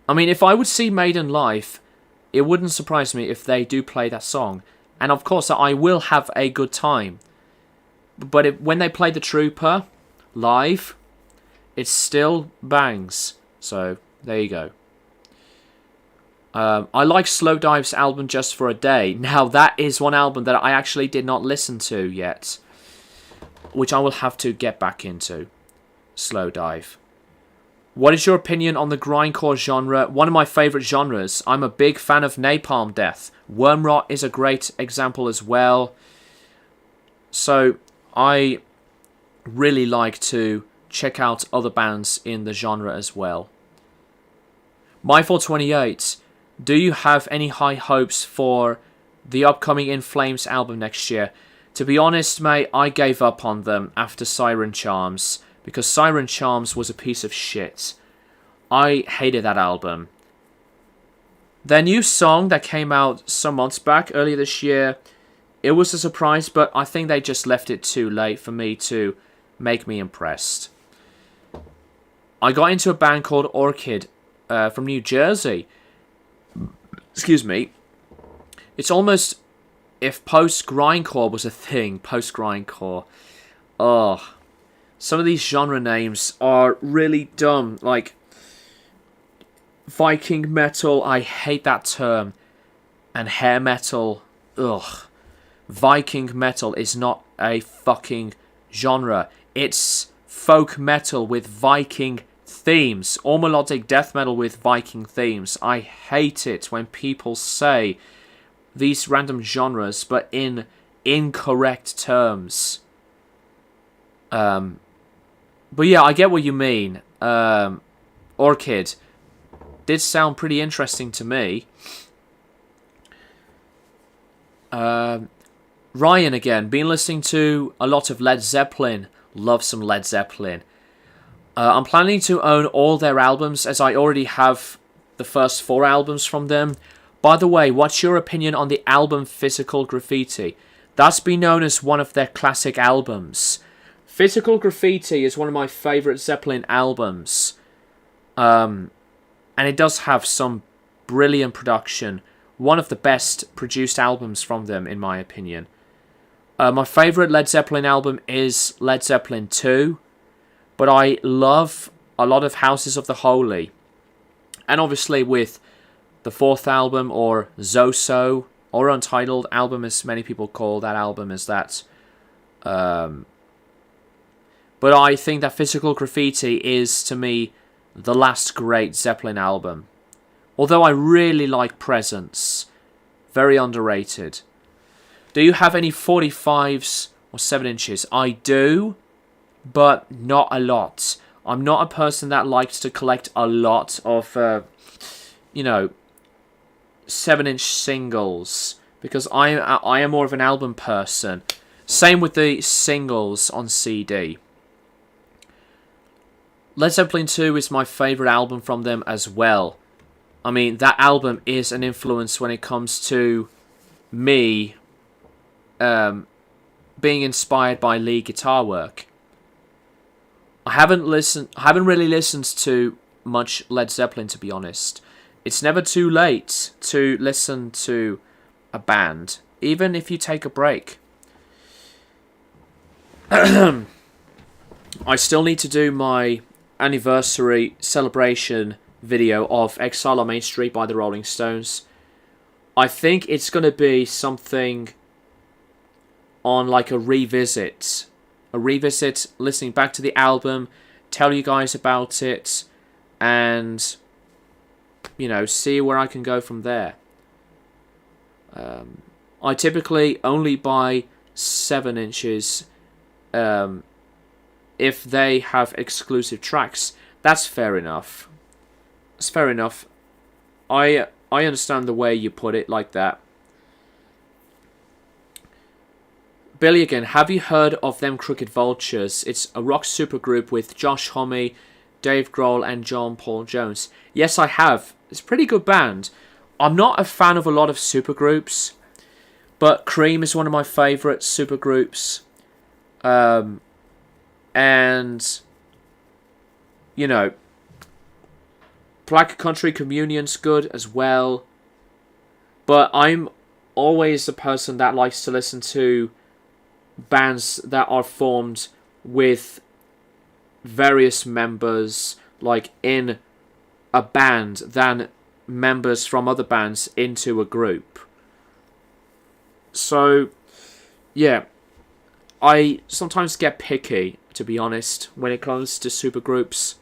I mean, if I would see Maiden live, it wouldn't surprise me if they do play that song. And of course, I will have a good time. But when they play The Trooper live, it still bangs. So, there you go. I like Slow Dive's album Just for a Day. Now, that is one album that I actually did not listen to yet, which I will have to get back into. Slow Dive. What is your opinion on the grindcore genre? One of my favourite genres. I'm a big fan of Napalm Death. Wormrot is a great example as well. So, I really like to check out other bands in the genre as well. My428, do you have any high hopes for the upcoming In Flames album next year? To be honest, mate, I gave up on them after Siren Charms, because Siren Charms was a piece of shit. I hated that album. Their new song that came out some months back, earlier this year, it was a surprise, but I think they just left it too late for me to make me impressed. I got into a band called Orchid from New Jersey. Excuse me. It's almost if post-grindcore was a thing. Post-grindcore. Oh. Some of these genre names are really dumb. Like, Viking metal, I hate that term. And hair metal, ugh. Viking metal is not a fucking genre. It's folk metal with Viking themes, or melodic death metal with Viking themes. I hate it when people say these random genres, but in incorrect terms. But yeah, I get what you mean. Orchid did sound pretty interesting to me. Ryan again, been listening to a lot of Led Zeppelin. Love some Led Zeppelin. I'm planning to own all their albums, as I already have the first 4 albums from them. By the way, what's your opinion on the album Physical Graffiti? That's been known as one of their classic albums. Physical Graffiti is one of my favourite Zeppelin albums. And it does have some brilliant production. One of the best produced albums from them, in my opinion. My favourite Led Zeppelin album is Led Zeppelin 2. But I love a lot of Houses of the Holy. And obviously with the 4th album, or Zoso, or Untitled album, as many people call that album, as that. But I think that Physical Graffiti is, to me, the last great Zeppelin album. Although I really like Presence. Very underrated. Do you have any 45s or 7-inches? I do, but not a lot. I'm not a person that likes to collect a lot of, 7-inch singles, because I am more of an album person. Same with the singles on CD. Led Zeppelin 2 is my favourite album from them as well. I mean, that album is an influence when it comes to me being inspired by lead guitar work. I haven't really listened to much Led Zeppelin, to be honest. It's never too late to listen to a band, even if you take a break. I still need to do my anniversary celebration video of Exile on Main Street by the Rolling Stones. I think it's going to be something on like a revisit, listening back to the album, tell you guys about it, and see where I can go from there. I typically only buy 7-inches if they have exclusive tracks. That's fair enough. It's fair enough. I understand the way you put it like that. Billy again, have you heard of Them Crooked Vultures? It's a rock supergroup with Josh Homme, Dave Grohl and John Paul Jones. Yes, I have. It's a pretty good band. I'm not a fan of a lot of supergroups, but Cream is one of my favourite supergroups. And, Black Country Communion's good as well. But I'm always the person that likes to listen to bands that are formed with various members, like in a band, than members from other bands into a group. So, yeah, I sometimes get picky, to be honest, when it comes to supergroups.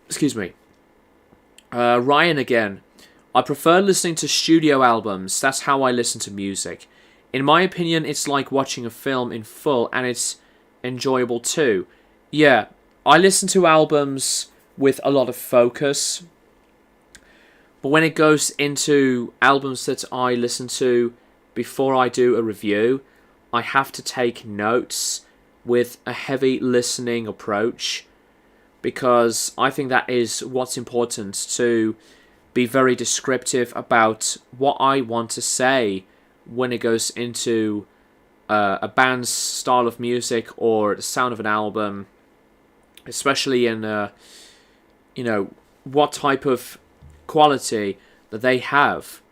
Excuse me. Ryan again. I prefer listening to studio albums. That's how I listen to music. In my opinion, it's like watching a film in full, and it's enjoyable too. Yeah, I listen to albums with a lot of focus. But when it goes into albums that I listen to before I do a review, I have to take notes with a heavy listening approach, because I think that is what's important, to be very descriptive about what I want to say when it goes into a band's style of music or the sound of an album, especially in what type of quality that they have.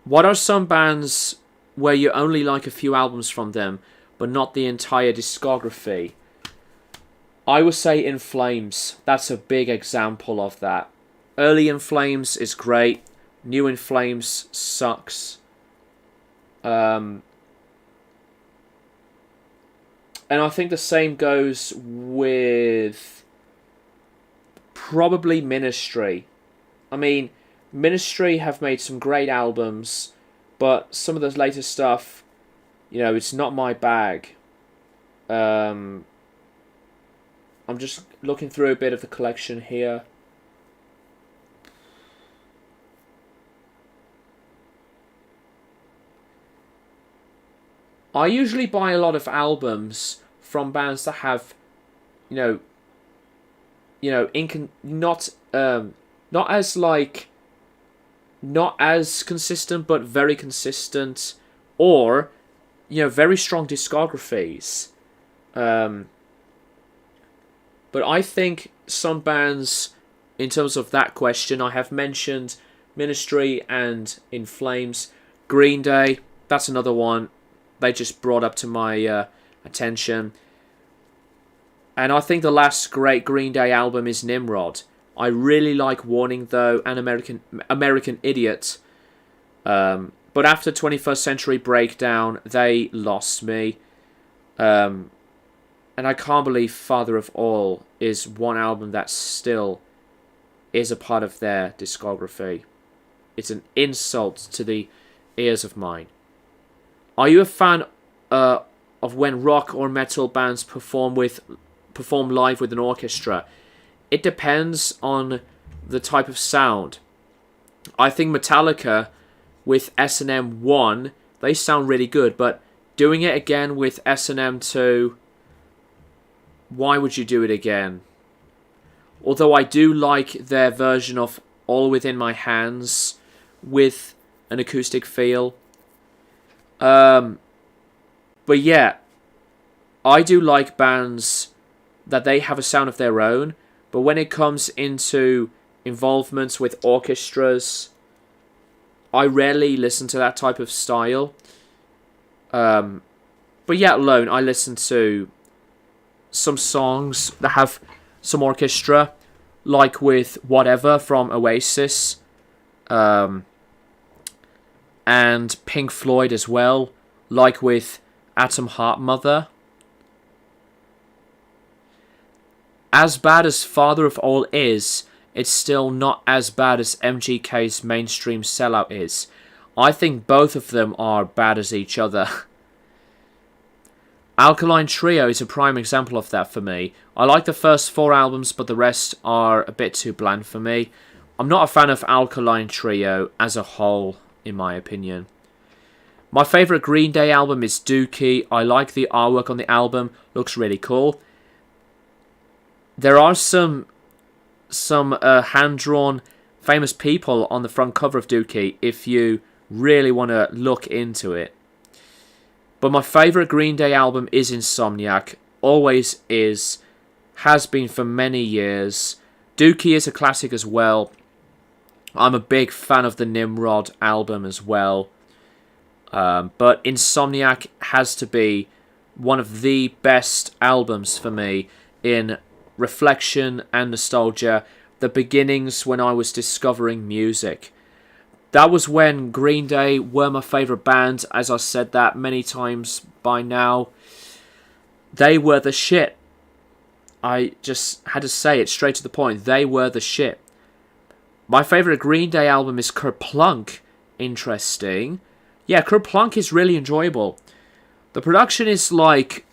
What are some bands where you only like a few albums from them but not the entire discography? I would say In Flames. That's a big example of that. Early In Flames is great. New In Flames sucks. And I think the same goes with probably Ministry. I mean, Ministry have made some great albums, but some of the latest stuff, it's not my bag. I'm just looking through a bit of the collection here. I usually buy a lot of albums from bands that have, not not as not as consistent, but very consistent, or very strong discographies. But I think some bands, in terms of that question, I have mentioned Ministry and In Flames. Green Day, that's another one they just brought up to my attention. And I think the last great Green Day album is Nimrod. I really like Warning, though, and American Idiot. But after 21st Century Breakdown, they lost me. And I can't believe Father of All is one album that still is a part of their discography. It's an insult to the ears of mine. Are you a fan of when rock or metal bands perform live with an orchestra? It depends on the type of sound. I think Metallica with S&M 1, they sound really good, but doing it again with S&M 2, why would you do it again? Although I do like their version of All Within My Hands with an acoustic feel. But yeah, I do like bands that they have a sound of their own, but when it comes into involvements with orchestras, I rarely listen to that type of style. But yet alone, I listen to some songs that have some orchestra, like with Whatever from Oasis, and Pink Floyd as well, like with Atom Heart Mother. As bad as Father of All is, it's still not as bad as MGK's Mainstream Sellout is. I think both of them are bad as each other. Alkaline Trio is a prime example of that for me. I like the first 4 albums, but the rest are a bit too bland for me. I'm not a fan of Alkaline Trio as a whole, in my opinion. My favourite Green Day album is Dookie. I like the artwork on the album. Looks really cool. There are some hand-drawn famous people on the front cover of Dookie if you really want to look into it. But my favourite Green Day album is Insomniac. Always is. Has been for many years. Dookie is a classic as well. I'm a big fan of the Nimrod album as well. But Insomniac has to be one of the best albums for me in reflection and nostalgia. The beginnings when I was discovering music. That was when Green Day were my favourite band, as I said that many times by now. They were the shit. I just had to say it straight to the point. They were the shit. My favourite Green Day album is Kerplunk. Interesting. Yeah, Kerplunk is really enjoyable. The production is like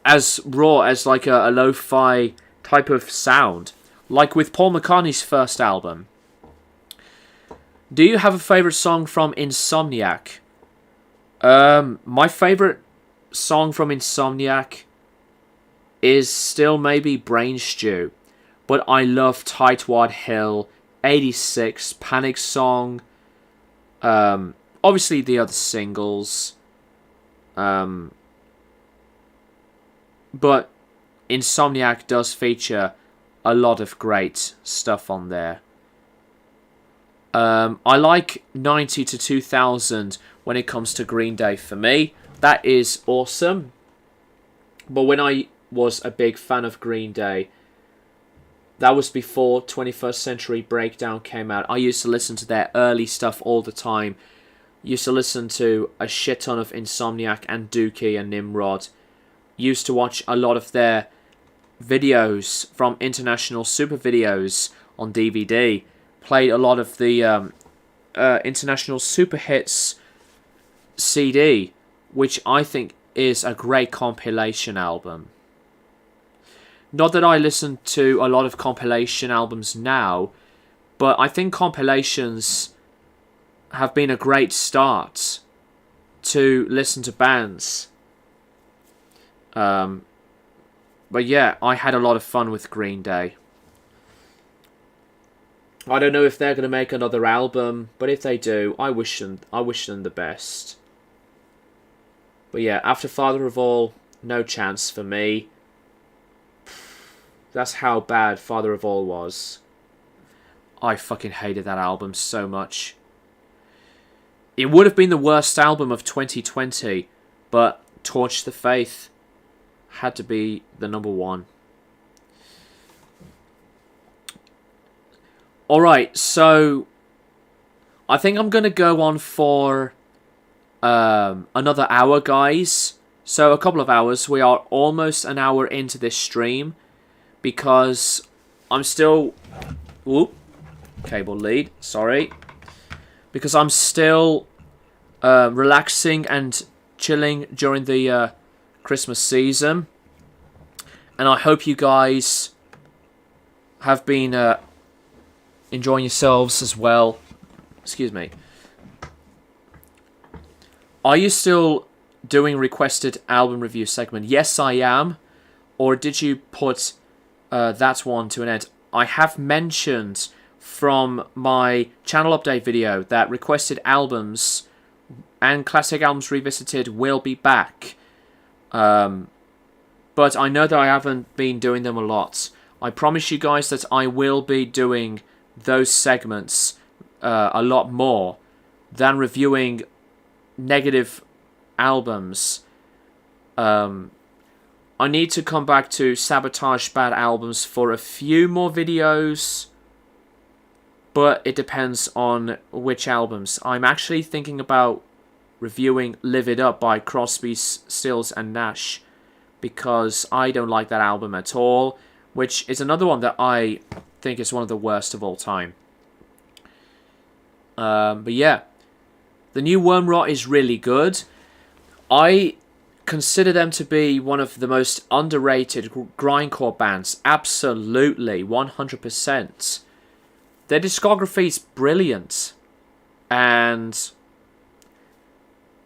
as raw as like a lo-fi type of sound. Like with Paul McCartney's first album. Do you have a favourite song from Insomniac? My favourite song from Insomniac is still maybe Brain Stew. But I love Tightwad Hill, 86, Panic Song, obviously the other singles. But Insomniac does feature a lot of great stuff on there. I like 90 to 2000 when it comes to Green Day for me. That is awesome. But when I was a big fan of Green Day, that was before 21st Century Breakdown came out. I used to listen to their early stuff all the time. Used to listen to a shit ton of Insomniac and Dookie and Nimrod. used to watch a lot of their videos from International Super Videos on DVD. Played a lot of the International Super Hits CD, which I think is a great compilation album. Not that I listen to a lot of compilation albums now, but I think compilations have been a great start to listen to bands. But yeah, I had a lot of fun with Green Day. I don't know if they're going to make another album, but if they do, I wish them the best. But yeah, after Father of All, no chance for me. That's how bad Father of All was. I fucking hated that album so much. It would have been the worst album of 2020, but Torch the Faith had to be the number one. Alright, so I think I'm going to go on for another hour, guys. So a couple of hours. We are almost an hour into this stream because I'm still... Whoop. Cable lead. Sorry. Because I'm still relaxing and chilling during the Christmas season. And I hope you guys have been enjoying yourselves as well. Excuse me. Are you still doing requested album review segment? Yes, I am. Or did you put that one to an end? I have mentioned from my channel update video that requested albums and classic albums revisited will be back. But I know that I haven't been doing them a lot. I promise you guys that I will be doing those segments a lot more than reviewing negative albums. I need to come back to sabotage bad albums for a few more videos, but it depends on which albums. I'm actually thinking about reviewing Live It Up by Crosby, Stills and Nash, because I don't like that album at all, which is another one that I think is one of the worst of all time. But yeah, the new Wormrot is really good. I consider them to be one of the most underrated grindcore bands. Absolutely, 100%. Their discography is brilliant. And,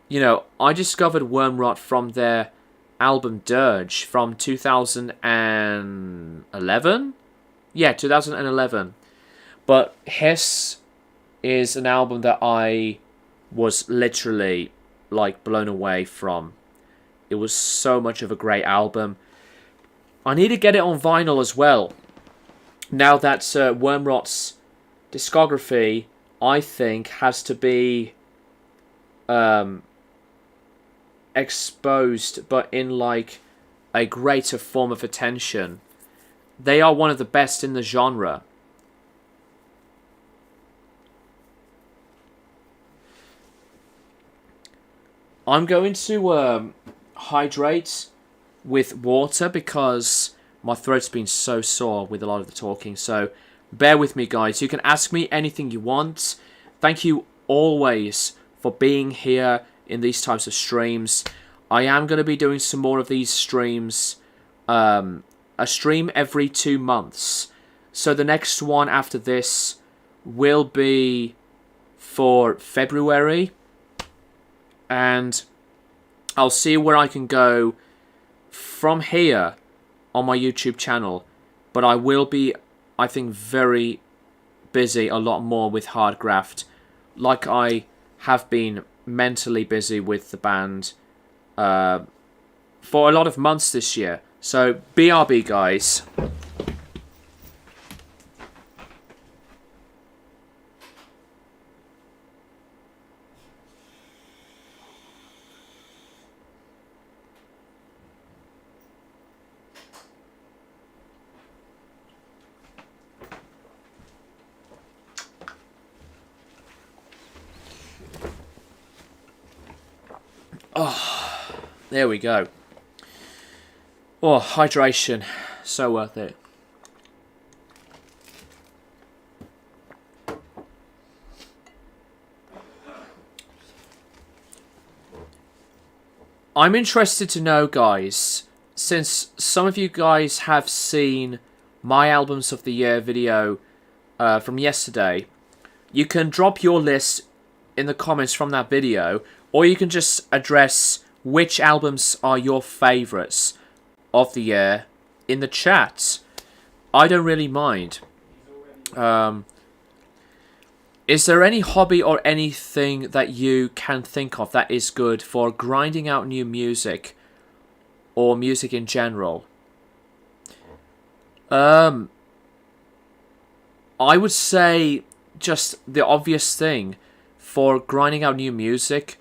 you know, I discovered Wormrot from their album Dirge from 2011? Yeah, 2011. But Hiss is an album that I was literally, like, blown away from. It was so much of a great album. I need to get it on vinyl as well. Now that Wormrot's discography, I think, has to be exposed, but in like a greater form of attention. They are one of the best in the genre. I'm going to hydrate with water because my throat's been so sore with a lot of the talking. So bear with me, guys. You can ask me anything you want. Thank you always for being here in these types of streams. I am going to be doing some more of these streams. A stream every 2 months. So the next one after this will be for February. And I'll see where I can go from here on my YouTube channel. But I will be, I think, very busy a lot more with Hardgraft. Like I have been mentally busy with the band for a lot of months this year. So, BRB, guys. Oh, there we go. Oh, hydration. So worth it. I'm interested to know, guys, since some of you guys have seen my Albums of the Year video from yesterday, you can drop your list in the comments from that video, or you can just address which albums are your favourites of the year in the chat. I don't really mind. Is there any hobby or anything that you can think of that is good for grinding out new music or music in general? I would say just the obvious thing for grinding out new music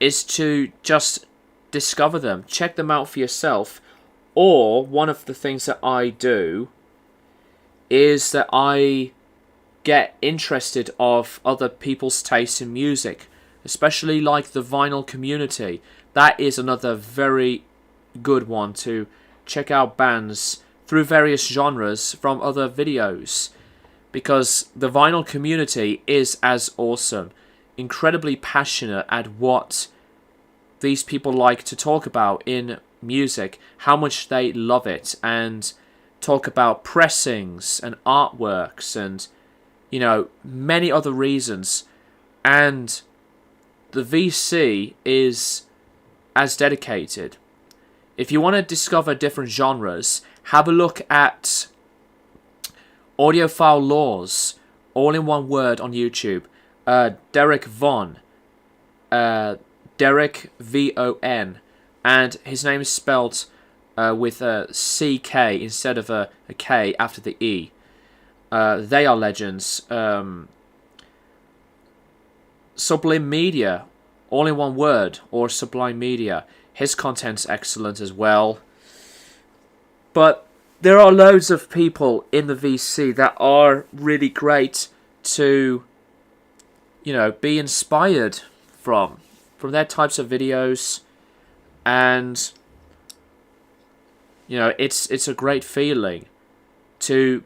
is to just discover them, check them out for yourself. Or one of the things that I do is that I get interested of other people's taste in music, especially like the vinyl community. That is another very good one to check out bands through various genres from other videos, because the vinyl community is as awesome, incredibly passionate at what these people like to talk about in music, how much they love it, and talk about pressings and artworks and, you know, many other reasons. And the VC is as dedicated. If you want to discover different genres, have a look at Audiophile Laws, all in one word, on YouTube. Derek Von. Derek Von. And his name is spelled with a CK instead of a K after the E. They are legends. Sublime Media, all in one word, or Sublime Media. His content's excellent as well. But there are loads of people in the VC that are really great to, you know, be inspired from their types of videos. And, you know, it's a great feeling to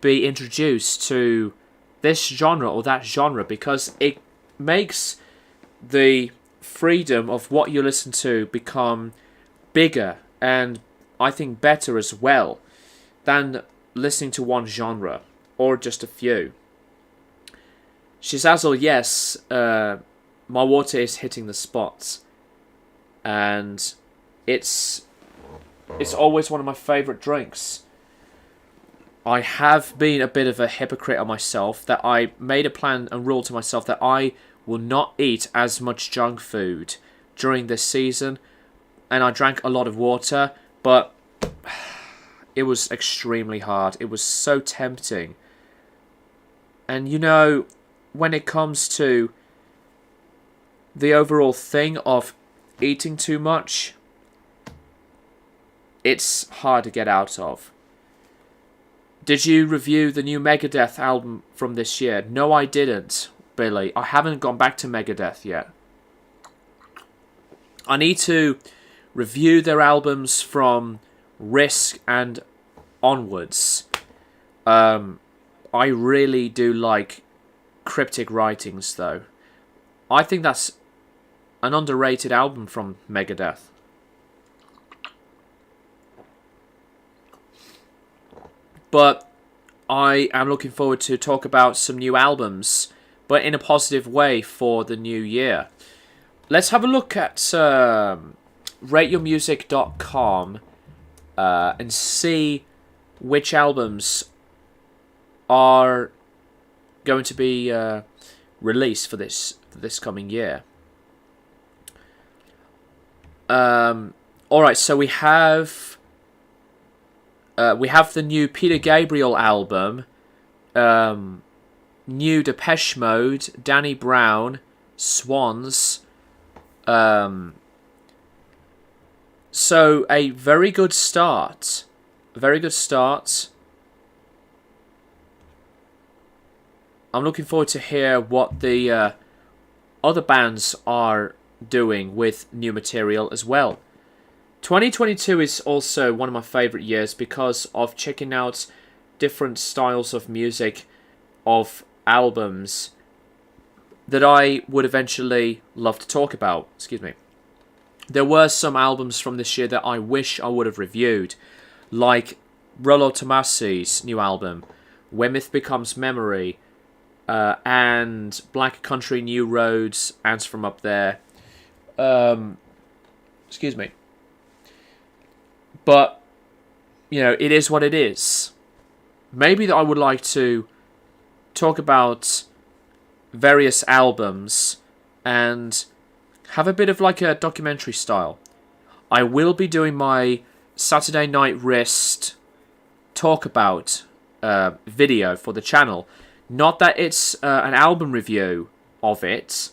be introduced to this genre or that genre, because it makes the freedom of what you listen to become bigger and I think better as well than listening to one genre or just a few. Shizazzle, yes, my water is hitting the spots, and it's always one of my favourite drinks. I have been a bit of a hypocrite on myself, that I made a plan and rule to myself that I will not eat as much junk food during this season, and I drank a lot of water, but it was extremely hard. It was so tempting. And you know, when it comes to the overall thing of eating too much, it's hard to get out of. Did you review the new Megadeth album from this year? No, I didn't, Billy. I haven't gone back to Megadeth yet. I need to review their albums from Risk and onwards. I really do like Cryptic Writings, though. I think that's an underrated album from Megadeth. But I am looking forward to talk about some new albums, but in a positive way for the new year. Let's have a look at rateyourmusic.com and see which albums are going to be released for this coming year. Alright, so we have the new Peter Gabriel album, new Depeche Mode, Danny Brown, Swans. So a very good start. Very good start. I'm looking forward to hear what the other bands are doing with new material as well. 2022 is also one of my favorite years because of checking out different styles of music, of albums that I would eventually love to talk about. Excuse me. There were some albums from this year that I wish I would have reviewed, like Rollo Tomasi's new album, Where Myth Becomes Memory, and Black Country New Roads, Ants From Up There. Excuse me. But, you know, it is what it is. Maybe that I would like to talk about various albums and have a bit of like a documentary style. I will be doing my Saturday Night Wrist talk about video for the channel. Not that it's an album review of it.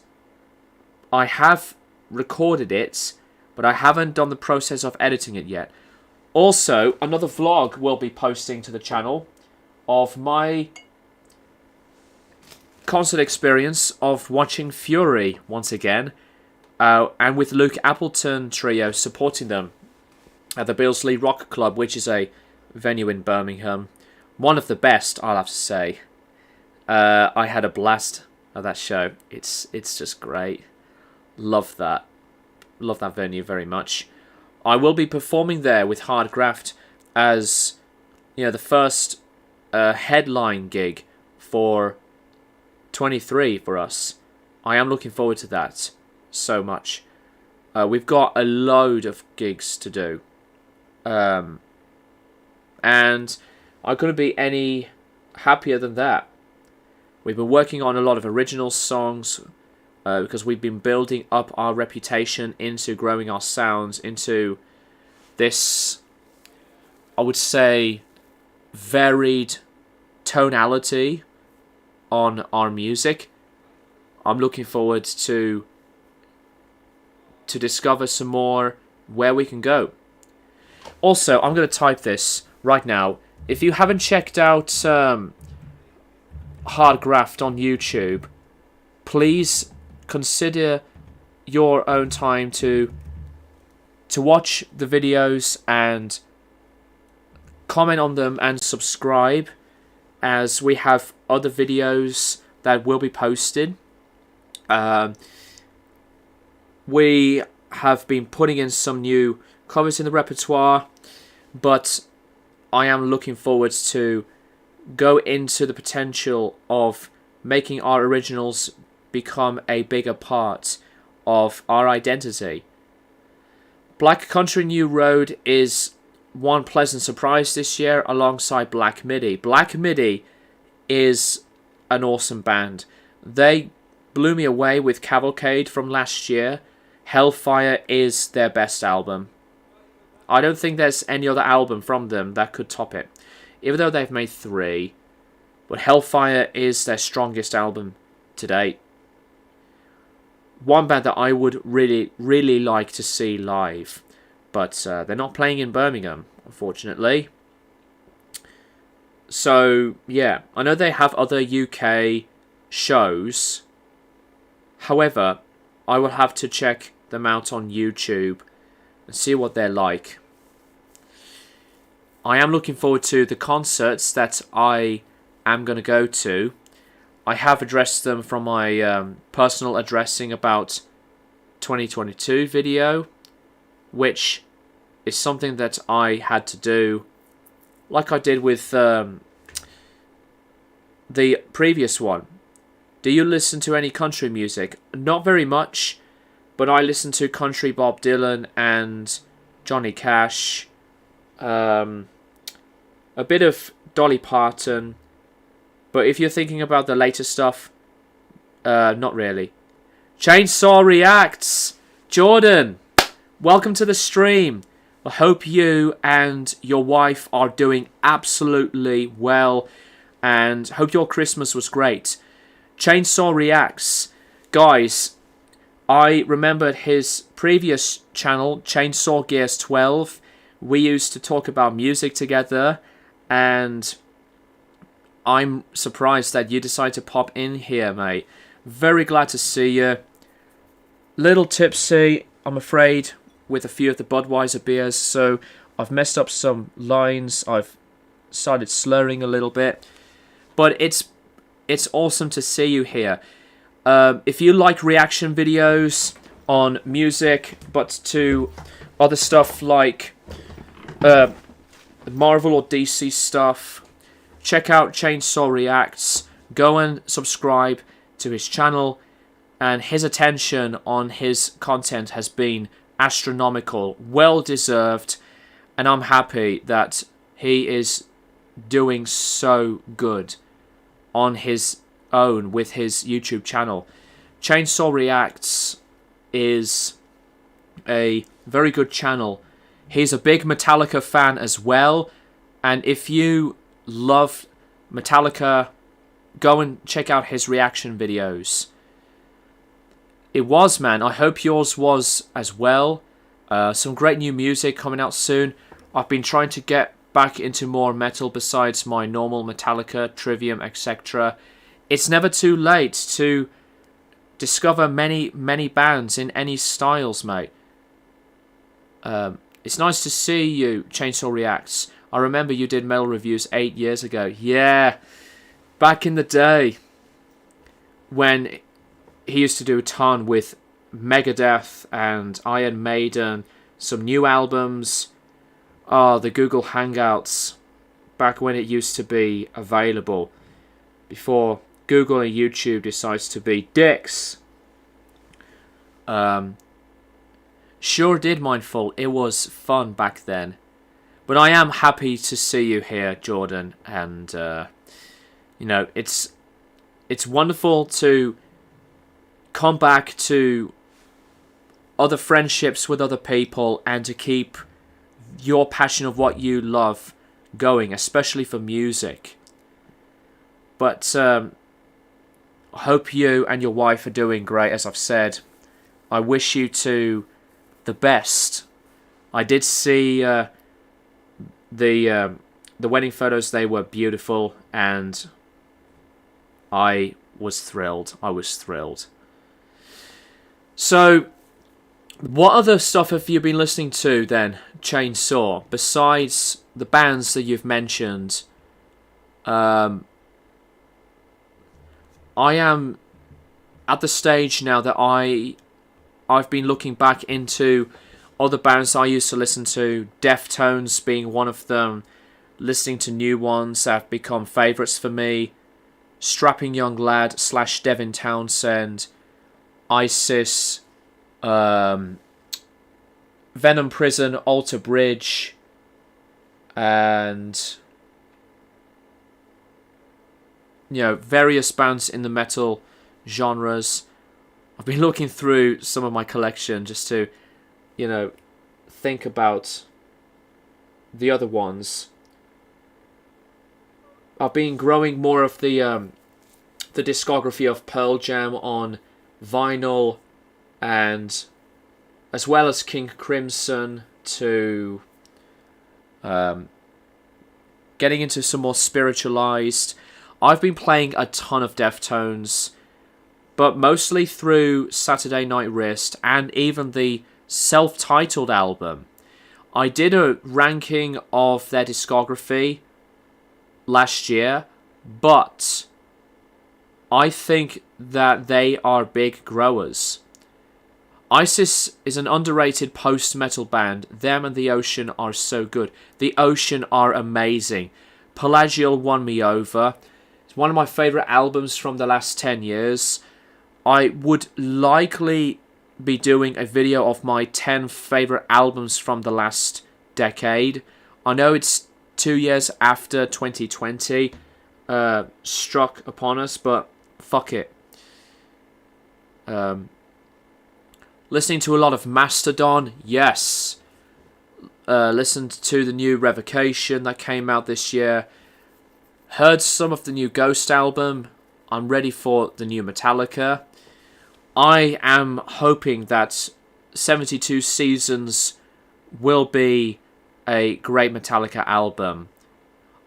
I have recorded it, but I haven't done the process of editing it yet. Also, another vlog will be posting to the channel of my concert experience of watching Fury once again, and with Luke Appleton Trio supporting them at the Billsley Rock Club, which is a venue in Birmingham. One of the best, I'll have to say. I had a blast at that show. It's just great. Love that venue very much. I will be performing there with Hard Graft as, you know, the first headline gig for 23 for us. I am looking forward to that so much. We've got a load of gigs to do. And I couldn't be any happier than that. We've been working on a lot of original songs because we've been building up our reputation into growing our sounds into this, I would say, varied tonality on our music. I'm looking forward to discover some more where we can go. Also, I'm going to type this right now. If you haven't checked out Hard Graft on YouTube, please consider your own time to watch the videos and comment on them and subscribe, as we have other videos that will be posted. We have been putting in some new covers in the repertoire, but I am looking forward to go into the potential of making our originals become a bigger part of our identity. Black Country New Road is one pleasant surprise this year alongside Black Midi. Black Midi is an awesome band. They blew me away with Cavalcade from last year. Hellfire is their best album. I don't think there's any other album from them that could top it, even though they've made 3. But Hellfire is their strongest album to date. One band that I would really, really like to see live, but they're not playing in Birmingham, unfortunately. So, yeah, I know they have other UK shows. However, I will have to check them out on YouTube and see what they're like. I am looking forward to the concerts that I am going to go to. I have addressed them from my personal addressing about 2022 video, which is something that I had to do like I did with the previous one. Do you listen to any country music? Not very much, but I listen to country Bob Dylan and Johnny Cash, a bit of Dolly Parton, but if you're thinking about the later stuff, not really. Chainsaw Reacts! Jordan, welcome to the stream. I hope you and your wife are doing absolutely well, and hope your Christmas was great. Chainsaw Reacts. Guys, I remembered his previous channel, Chainsaw Gears 12. We used to talk about music together, and I'm surprised that you decided to pop in here, mate. Very glad to see you. Little tipsy, I'm afraid, with a few of the Budweiser beers, so I've messed up some lines. I've started slurring a little bit, but it's awesome to see you here. If you like reaction videos on music, but to other stuff like Marvel or DC stuff, check out Chainsaw Reacts. Go and subscribe to his channel, and his attention on his content has been astronomical, well deserved, and I'm happy that he is doing so good on his own with his YouTube channel. Chainsaw Reacts is a very good channel. He's a big Metallica fan as well, and if you love Metallica, go and check out his reaction videos. It was, man. I hope yours was as well. Some great new music coming out soon. I've been trying to get back into more metal besides my normal Metallica, Trivium, etc. It's never too late to discover many bands in any styles, mate. It's nice to see you, Chainsaw Reacts. I remember you did metal reviews 8 years ago. Yeah, back in the day when he used to do a ton with Megadeth and Iron Maiden, some new albums. The Google Hangouts, back when it used to be available, before Google and YouTube decides to be dicks. Sure did, Mindful. It was fun back then. But I am happy to see you here, Jordan, and you know, it's wonderful to come back to other friendships with other people and to keep your passion of what you love going, especially for music. But I hope you and your wife are doing great, as I've said. I wish you two the best. I did see the wedding photos. They were beautiful, and I was thrilled. So, what other stuff have you been listening to then, Chainsaw, besides the bands that you've mentioned? I am at the stage now that I've been looking back into other bands I used to listen to, Deftones being one of them, listening to new ones that have become favourites for me, Strapping Young Lad / Devin Townsend, ISIS, Venom Prison, Alter Bridge, and various bands in the metal genres. I've been looking through some of my collection just to, think about the other ones. I've been growing more of the discography of Pearl Jam on vinyl, and as well as King Crimson, to getting into some more spiritualized. I've been playing a ton of Deftones, but mostly through Saturday Night Wrist and even the self-titled album. I did a ranking of their discography last year, but I think that they are big growers. ISIS is an underrated post-metal band. Them and The Ocean are so good. The Ocean are amazing. Pelagial won me over. It's one of my favourite albums from the last 10 years. I would likely be doing a video of my 10 favourite albums from the last decade. I know it's 2 years after 2020 struck upon us, but fuck it. Listening to a lot of Mastodon, yes. Listened to the new Revocation that came out this year. Heard some of the new Ghost album. I'm ready for the new Metallica. I am hoping that 72 Seasons will be a great Metallica album.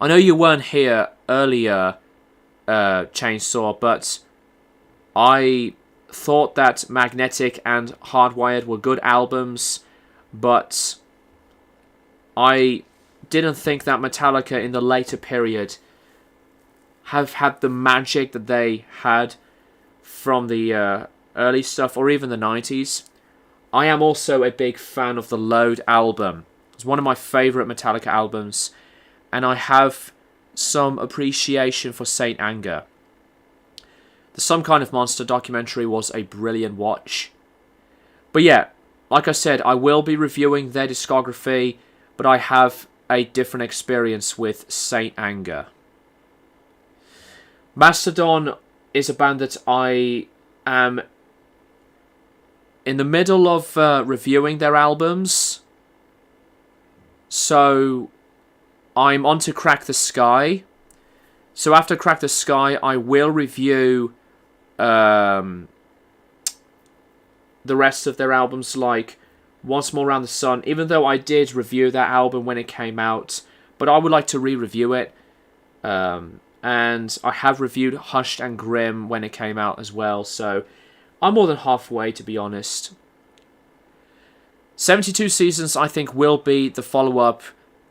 I know you weren't here earlier, Chainsaw, but I thought that Magnetic and Hardwired were good albums, but I didn't think that Metallica in the later period have had the magic that they had from the early stuff, or even the 90s. I am also a big fan of the Load album. It's one of my favourite Metallica albums, and I have some appreciation for Saint Anger. The Some Kind of Monster documentary was a brilliant watch. But yeah, like I said, I will be reviewing their discography, but I have a different experience with Saint Anger. Mastodon is a band that I am in the middle of reviewing their albums. So I'm on to Crack the Sky. So after Crack the Sky, I will review the rest of their albums, like Once More Around the Sun, even though I did review that album when it came out, but I would like to re-review it. And I have reviewed Hushed and Grim when it came out as well, so I'm more than halfway, to be honest. 72 Seasons, I think, will be the follow-up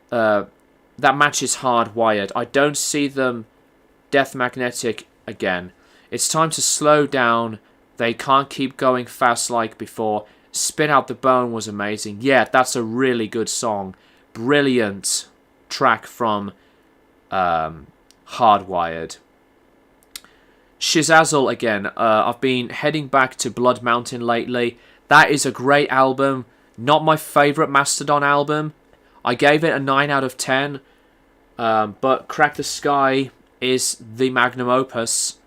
that matches Hardwired. I don't see them Death Magnetic again. It's time to slow down. They can't keep going fast like before. Spit Out the Bone was amazing. Yeah, that's a really good song. Brilliant track from Hardwired. Shizazzle again. I've been heading back to Blood Mountain lately. That is a great album. Not my favourite Mastodon album. I gave it a 9 out of 10. But Crack the Sky is the magnum opus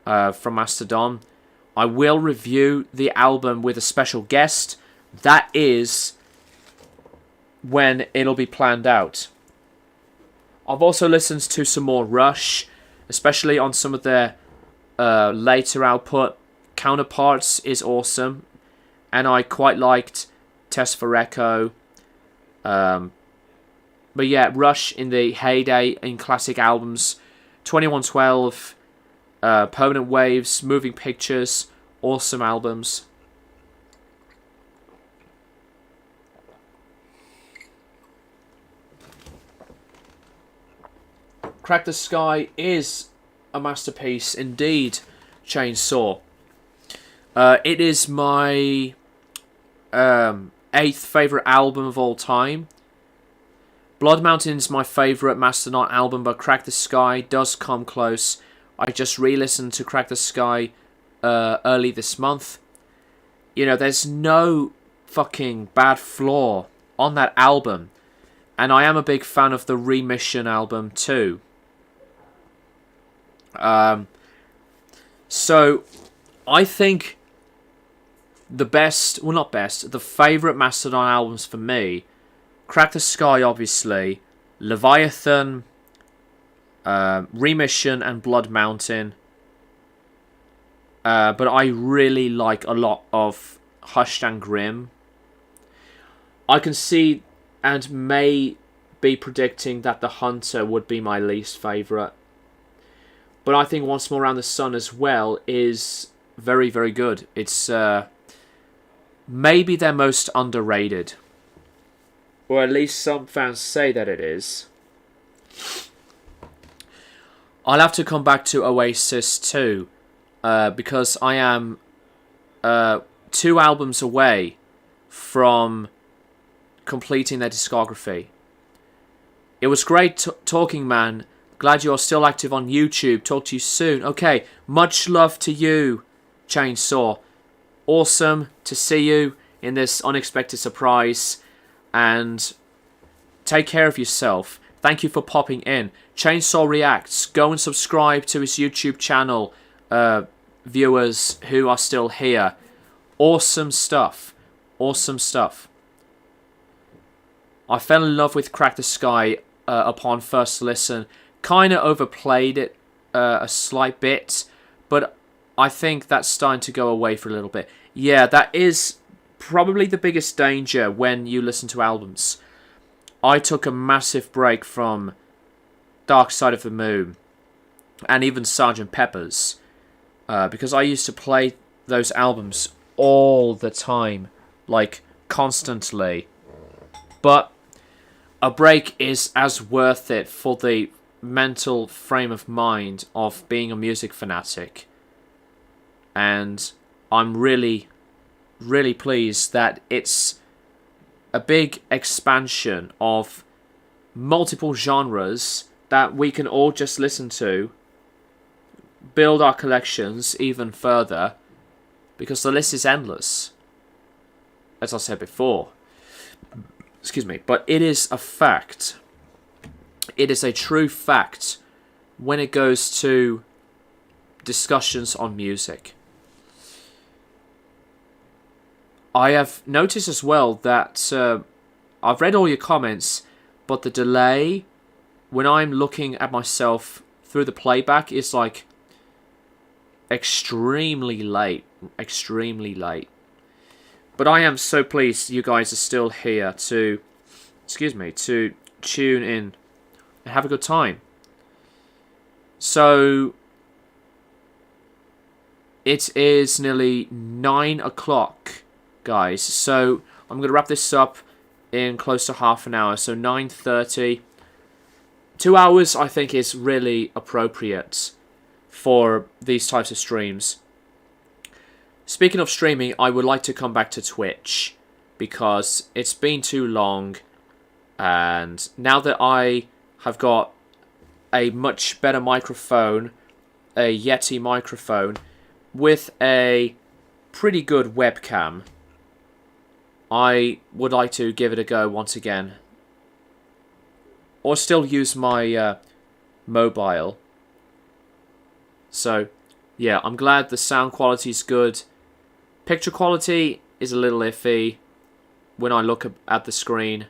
from Mastodon. I will review the album with a special guest. That is when it'll be planned out. I've also listened to some more Rush, especially on some of their later output. Counterparts is awesome, and I quite liked Test for Echo. But yeah, Rush in the heyday in classic albums, 2112, Permanent Waves, Moving Pictures, awesome albums. Crack the Sky is a masterpiece indeed, Chainsaw. It is my 8th favourite album of all time. Blood Mountain's my favourite Mastodon album, but Crack the Sky does come close. I just re-listened to Crack the Sky early this month. You know, there's no fucking bad flaw on that album. And I am a big fan of the Remission album too. So, I think the best, well not best, the favourite Mastodon albums for me, Crack the Sky obviously, Leviathan, Remission and Blood Mountain. But I really like a lot of Hushed and Grim. I can see and may be predicting that The Hunter would be my least favourite. But I think Once More Around the Sun as well is very, very good. It's maybe their most underrated. Or at least some fans say that it is. I'll have to come back to Oasis too. Because I am 2 albums away from completing their discography. It was great talking, man. Glad you're still active on YouTube. Talk to you soon. Okay, much love to you, Chainsaw. Awesome to see you in this unexpected surprise. And take care of yourself. Thank you for popping in. Chainsaw Reacts. Go and subscribe to his YouTube channel. Viewers who are still here. Awesome stuff. Awesome stuff. I fell in love with Crack the Sky upon first listen. Kind of overplayed it a slight bit, but I think that's starting to go away for a little bit. Yeah, that is probably the biggest danger when you listen to albums. I took a massive break from Dark Side of the Moon and even Sgt. Pepper's because I used to play those albums all the time, like constantly. But a break is as worth it for the mental frame of mind of being a music fanatic. And I'm really, really pleased that it's a big expansion of multiple genres that we can all just listen to, build our collections even further, because the list is endless, as I said before. Excuse me, but it is a fact. It is a true fact when it goes to discussions on music. I have noticed as well that I've read all your comments, but the delay when I'm looking at myself through the playback is like extremely late. But I am so pleased you guys are still here to tune in and have a good time. So it is nearly 9 o'clock, guys. So I'm going to wrap this up in close to half an hour. So 9:30. 2 hours, I think, is really appropriate for these types of streams. Speaking of streaming, I would like to come back to Twitch because it's been too long, and now that I have got a much better microphone, a Yeti microphone, with a pretty good webcam, I would like to give it a go once again. Or still use my mobile. So, yeah, I'm glad the sound quality is good. Picture quality is a little iffy when I look at the screen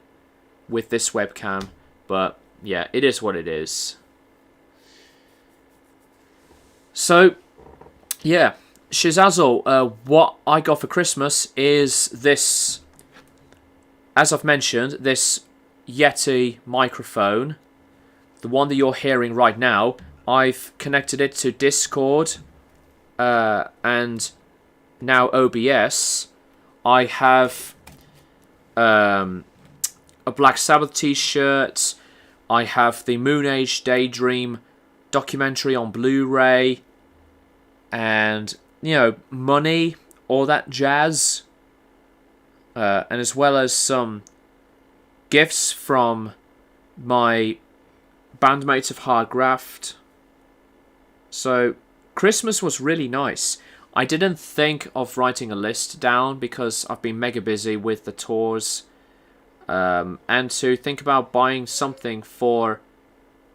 with this webcam. But, yeah, it is what it is. So, yeah, Shizazzle, what I got for Christmas is this, as I've mentioned, this Yeti microphone, the one that you're hearing right now. I've connected it to Discord and now OBS. I have a Black Sabbath t-shirt. I have the Moon Age Daydream documentary on Blu-ray, and money, all that jazz, and as well as some gifts from my bandmates of Hard Graft. So Christmas was really nice. I didn't think of writing a list down because I've been mega busy with the tours, and to think about buying something for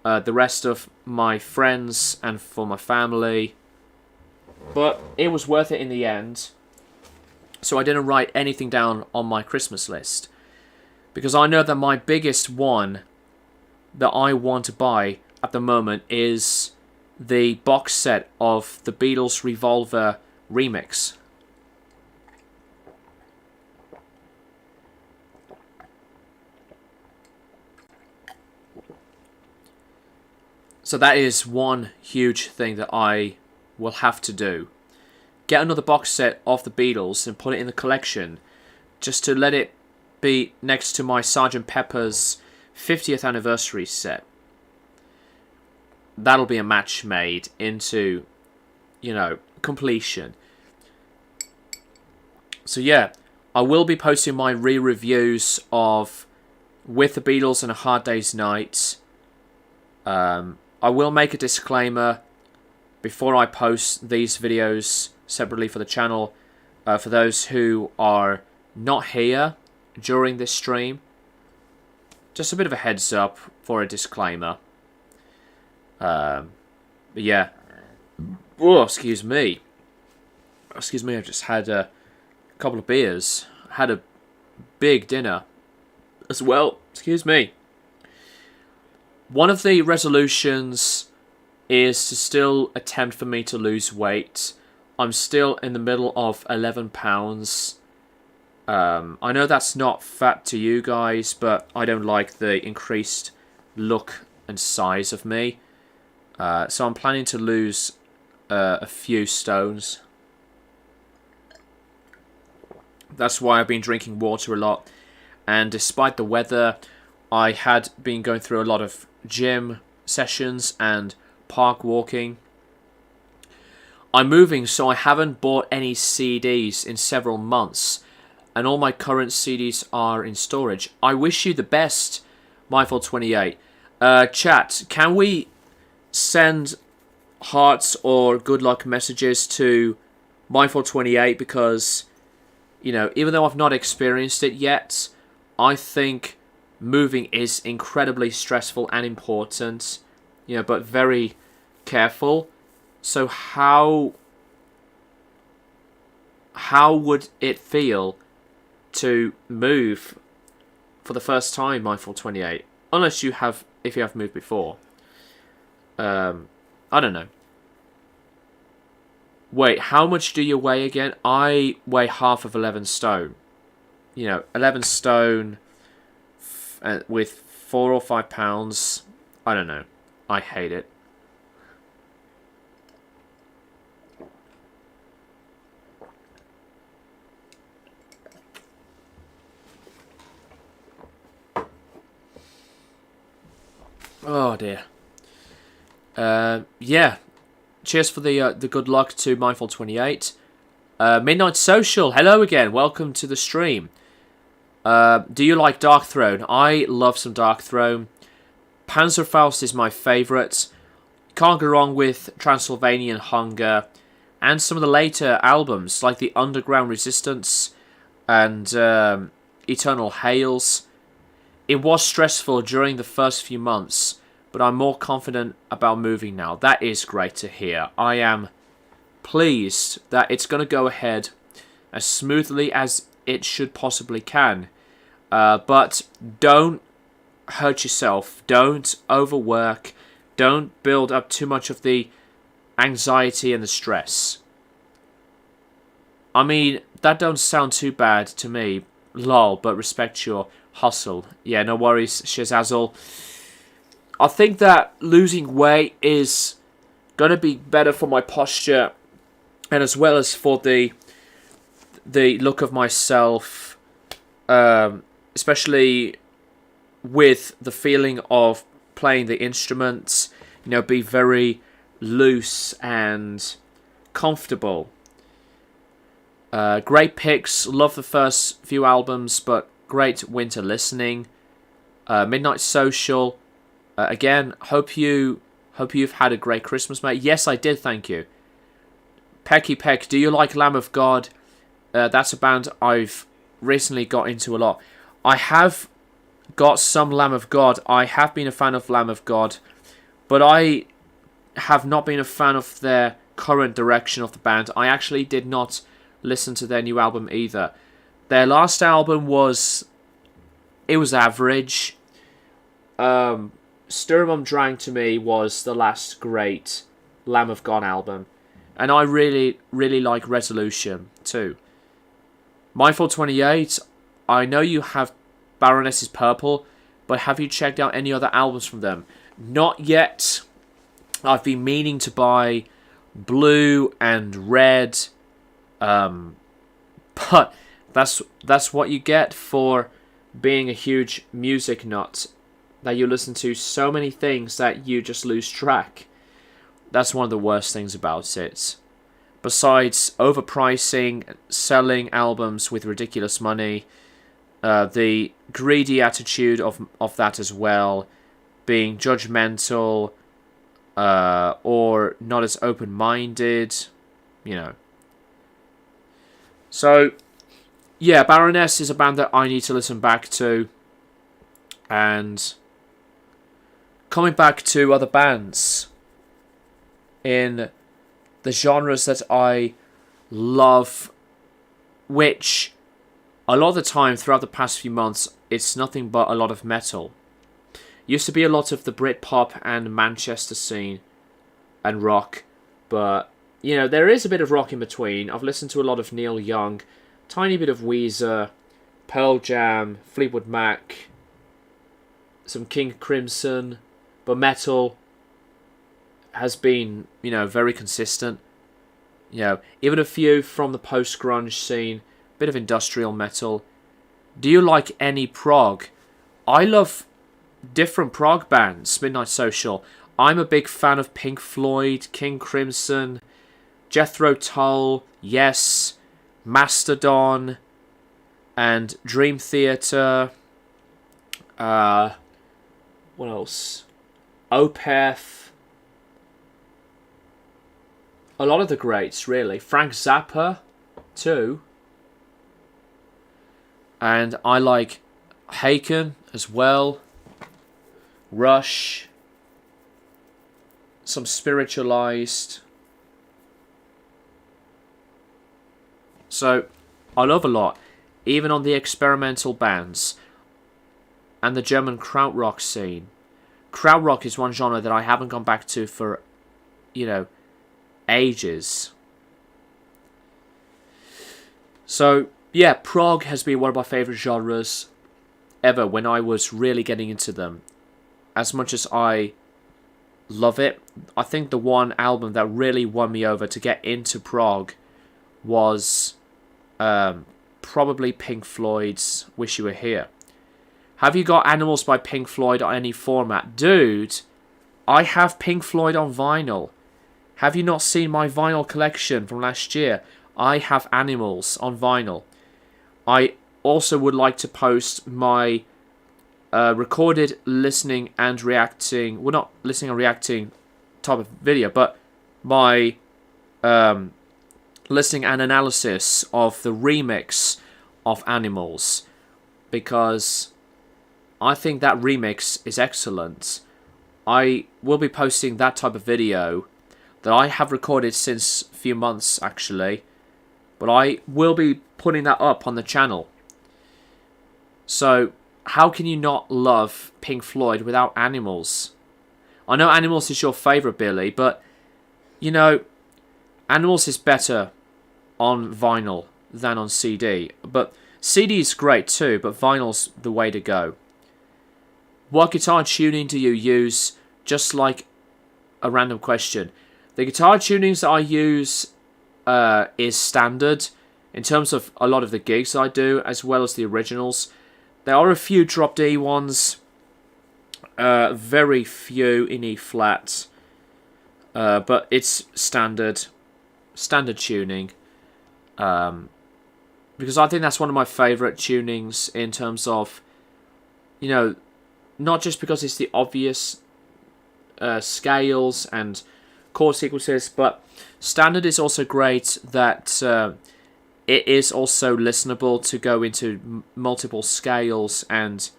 the rest of my friends and for my family. But it was worth it in the end. So I didn't write anything down on my Christmas list, because I know that my biggest one that I want to buy at the moment is the box set of the Beatles Revolver remix. So that is one huge thing that I will have to do. Get another box set of the Beatles and put it in the collection, just to let it be next to my Sgt. Pepper's 50th anniversary set. That'll be a match made into, completion. So yeah, I will be posting my re-reviews of With the Beatles and A Hard Day's Night. I will make a disclaimer before I post these videos separately for the channel, for those who are not here during this stream. Just a bit of a heads up for a disclaimer. But yeah. Oh, excuse me. I've just had a couple of beers. Had a big dinner as well. Excuse me. One of the resolutions is to still attempt for me to lose weight. I'm still in the middle of 11 pounds. I know that's not fat to you guys, but I don't like the increased look and size of me. So I'm planning to lose a few stones. That's why I've been drinking water a lot. And despite the weather, I had been going through a lot of gym sessions and park walking. I'm moving, so I haven't bought any CDs in several months, and all my current CDs are in storage. I wish you the best, Myful28. Chat, can we send hearts or good luck messages to Myful28? Because, you know, even though I've not experienced it yet, I think moving is incredibly stressful and important, you know, but very careful. So how would it feel to move for the first time, Myful28? Unless you have, if you have moved before. I don't know. Wait, how much do you weigh again? I weigh half of 11 stone. You know, 11 stone with 4 or 5 pounds. I don't know. I hate it. Oh dear. Yeah. Cheers for the good luck to Mindful28. Midnight Social, hello again. Welcome to the stream. Do you like Darkthrone? I love some Darkthrone. Panzerfaust is my favourite. Can't go wrong with Transylvanian Hunger. And some of the later albums, like the Underground Resistance and Eternal Hails. It was stressful during the first few months, but I'm more confident about moving now. That is great to hear. I am pleased that it's going to go ahead as smoothly as it should possibly can. But don't hurt yourself. Don't overwork. Don't build up too much of the anxiety and the stress. I mean, that don't sound too bad to me. Lol, but respect your hustle. Yeah, no worries, Shazazzle. I think that losing weight is going to be better for my posture, and as well as for the look of myself, especially with the feeling of playing the instruments, you know, be very loose and comfortable. Great picks, love the first few albums, but great winter listening. Midnight Social, again, hope you've had a great Christmas, mate. Yes, I did, thank you. Pecky Peck, do you like Lamb of God? That's a band I've recently got into a lot. I have got some Lamb of God. I have been a fan of Lamb of God, but I have not been a fan of their current direction of the band. I actually did not listen to their new album either. Their last album was average. Sturm und Drang to me was the last great Lamb of God album, and I really, really like Resolution too. Mindful28, I know you have Baroness's Purple, but have you checked out any other albums from them? Not yet. I've been meaning to buy Blue and Red, but that's what you get for being a huge music nut, that you listen to so many things that you just lose track. That's one of the worst things about it. Besides overpricing, selling albums with ridiculous money, the greedy attitude of that as well, being judgmental, or not as open-minded, you know. So, yeah, Baroness is a band that I need to listen back to. And coming back to other bands in the genres that I love, which a lot of the time throughout the past few months, it's nothing but a lot of metal. Used to be a lot of the Britpop and Manchester scene and rock, but, you know, there is a bit of rock in between. I've listened to a lot of Neil Young, tiny bit of Weezer, Pearl Jam, Fleetwood Mac, some King Crimson, but metal has been, you know, very consistent. You know, even a few from the post-grunge scene, bit of industrial metal. Do you like any prog? I love different prog bands. Midnight Social. I'm a big fan of Pink Floyd, King Crimson, Jethro Tull, Yes, Mastodon, and Dream Theater. What else? Opeth. A lot of the greats, really. Frank Zappa, too. And I like Haken as well. Rush. Some Spiritualized. So, I love a lot. Even on the experimental bands. And the German krautrock scene. Krautrock is one genre that I haven't gone back to for, ages. So, yeah, prog has been one of my favourite genres ever when I was really getting into them. As much as I love it, I think the one album that really won me over to get into prog was probably Pink Floyd's Wish You Were Here. Have you got Animals by Pink Floyd on any format? Dude, I have Pink Floyd on vinyl. Have you not seen my vinyl collection from last year? I have Animals on vinyl. I also would like to post my recorded listening and reacting... Well, not listening and reacting type of video, but my listening and analysis of the remix of Animals. Because I think that remix is excellent. I will be posting that type of video that I have recorded since a few months, actually. But I will be putting that up on the channel. So, how can you not love Pink Floyd without Animals? I know Animals is your favourite, Billy, but, Animals is better on vinyl than on CD. But CD is great too, but vinyl's the way to go. What guitar tuning do you use? Just like a random question. The guitar tunings that I use is standard in terms of a lot of the gigs I do, as well as the originals. There are a few drop D ones, very few in E flat, but it's standard tuning. Because I think that's one of my favourite tunings in terms of, not just because it's the obvious scales and chord sequences, but standard is also great that it is also listenable to go into multiple scales and,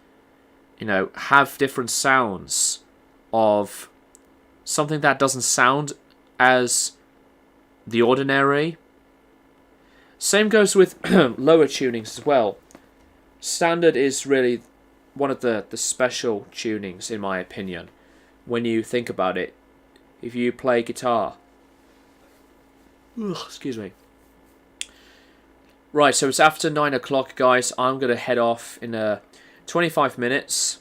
have different sounds of something that doesn't sound as the ordinary. Same goes with lower tunings as well. Standard is really one of the special tunings, in my opinion, when you think about it. If you play guitar. Ugh, excuse me. Right, so it's after 9 o'clock, guys. I'm going to head off in 25 minutes.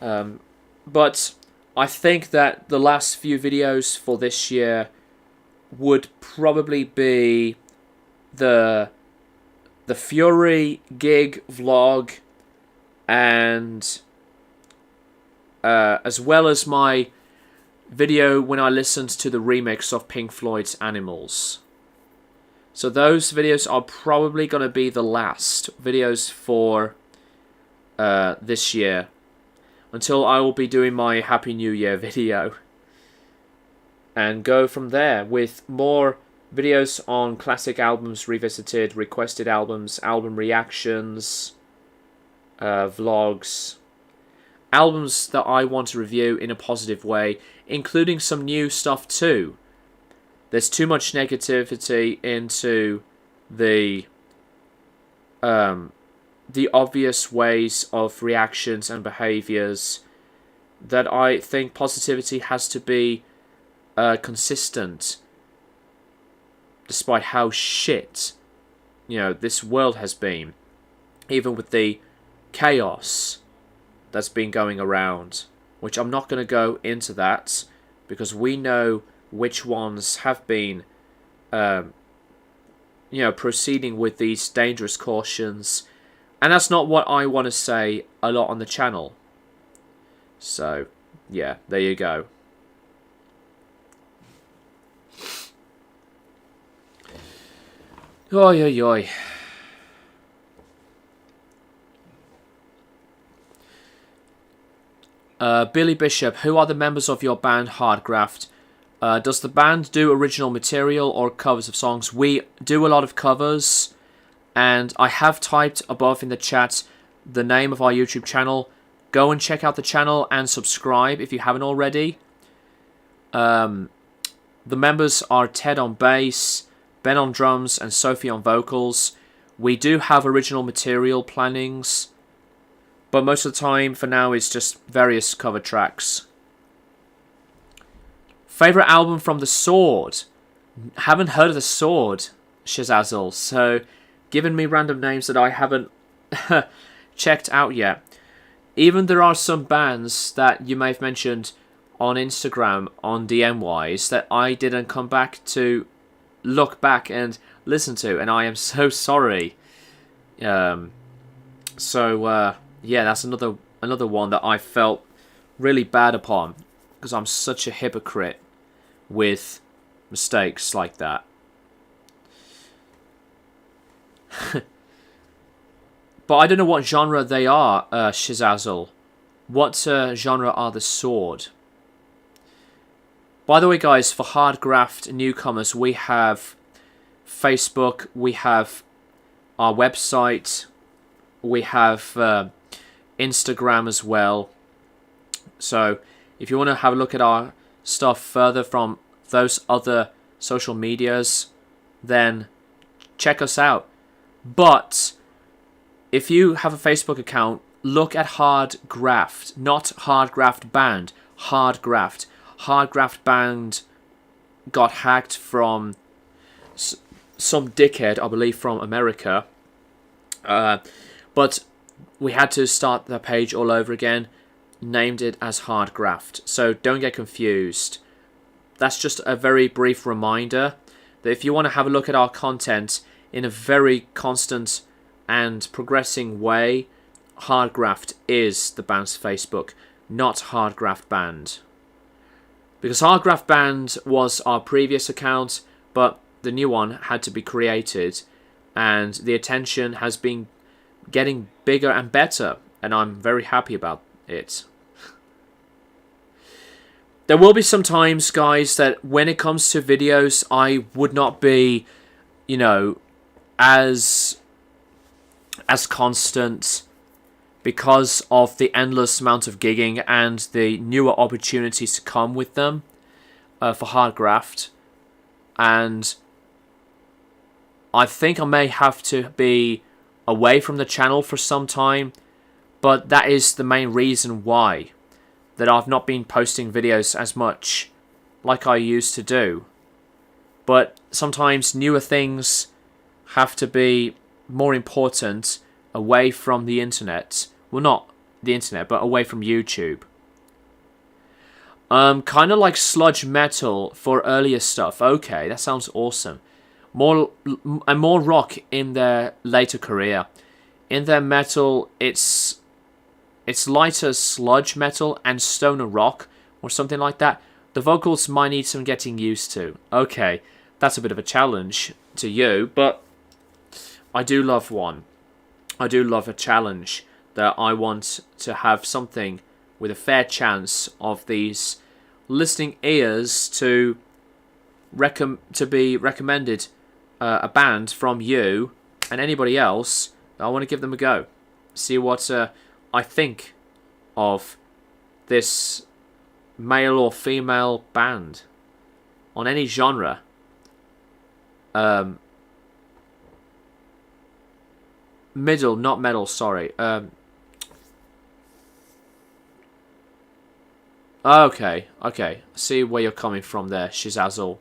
But I think that the last few videos for this year would probably be the Fury gig vlog, and as well as my video when I listened to the remix of Pink Floyd's Animals. So those videos are probably going to be the last videos for this year, until I will be doing my Happy New Year video, and go from there with more videos on classic albums revisited, requested albums, album reactions, vlogs, albums that I want to review in a positive way, including some new stuff too. There's too much negativity into the obvious ways of reactions and behaviours that I think positivity has to be consistent, despite how shit this world has been, even with the chaos that's been going around, which I'm not going to go into that because we know which ones have been proceeding with these dangerous cautions. And that's not what I want to say a lot on the channel. So, yeah, there you go. Oi, oi, oi. Billy Bishop, who are the members of your band Hardgraft? Does the band do original material or covers of songs? We do a lot of covers, and I have typed above in the chat the name of our YouTube channel. Go and check out the channel and subscribe if you haven't already. The members are Ted on bass, Ben on drums, and Sophie on vocals. We do have original material plannings, but most of the time for now it's just various cover tracks. Favourite album from The Sword? Haven't heard of The Sword, Shazazzle, so giving me random names that I haven't checked out yet. Even there are some bands that you may have mentioned on Instagram, on DM-wise, that I didn't come back to look back and listen to, and I am so sorry. Yeah, that's another one that I felt really bad upon, because I'm such a hypocrite with mistakes like that. But I don't know what genre they are, Shazazzle. What genre are The Sword? By the way, guys, for Hardgraft newcomers, we have Facebook, we have our website, we have Instagram as well. So if you want to have a look at our stuff further from those other social medias, then check us out. But if you have a Facebook account, look at Hardgraft, not Hardgraft Band, Hardgraft. Hardgraft Band got hacked from some dickhead, I believe, from America. But we had to start the page all over again, named it as Hardgraft. So don't get confused. That's just a very brief reminder that if you want to have a look at our content in a very constant and progressing way, Hardgraft is the band's Facebook, not Hardgraft Band. Because Hardgraft Band was our previous account, but the new one had to be created, and the attention has been getting bigger and better, and I'm very happy about it. There will be some times, guys, that when it comes to videos, I would not be, as constant, because of the endless amount of gigging and the newer opportunities to come with them for Hardgraft. And I think I may have to be away from the channel for some time, but that is the main reason why, that I've not been posting videos as much like I used to do. But sometimes newer things have to be more important away from the internet. Well, not the internet, but away from YouTube. Kind of like sludge metal for earlier stuff. Okay, that sounds awesome. More rock in their later career. In their metal, it's lighter sludge metal and stoner rock or something like that. The vocals might need some getting used to. Okay, that's a bit of a challenge to you, but I do love one. I do love a challenge, that I want to have something with a fair chance of these listening ears to be recommended a band from you and anybody else. I want to give them a go. See what I think of this male or female band on any genre. Middle, not metal, sorry. Okay. See where you're coming from there, Shazazzle.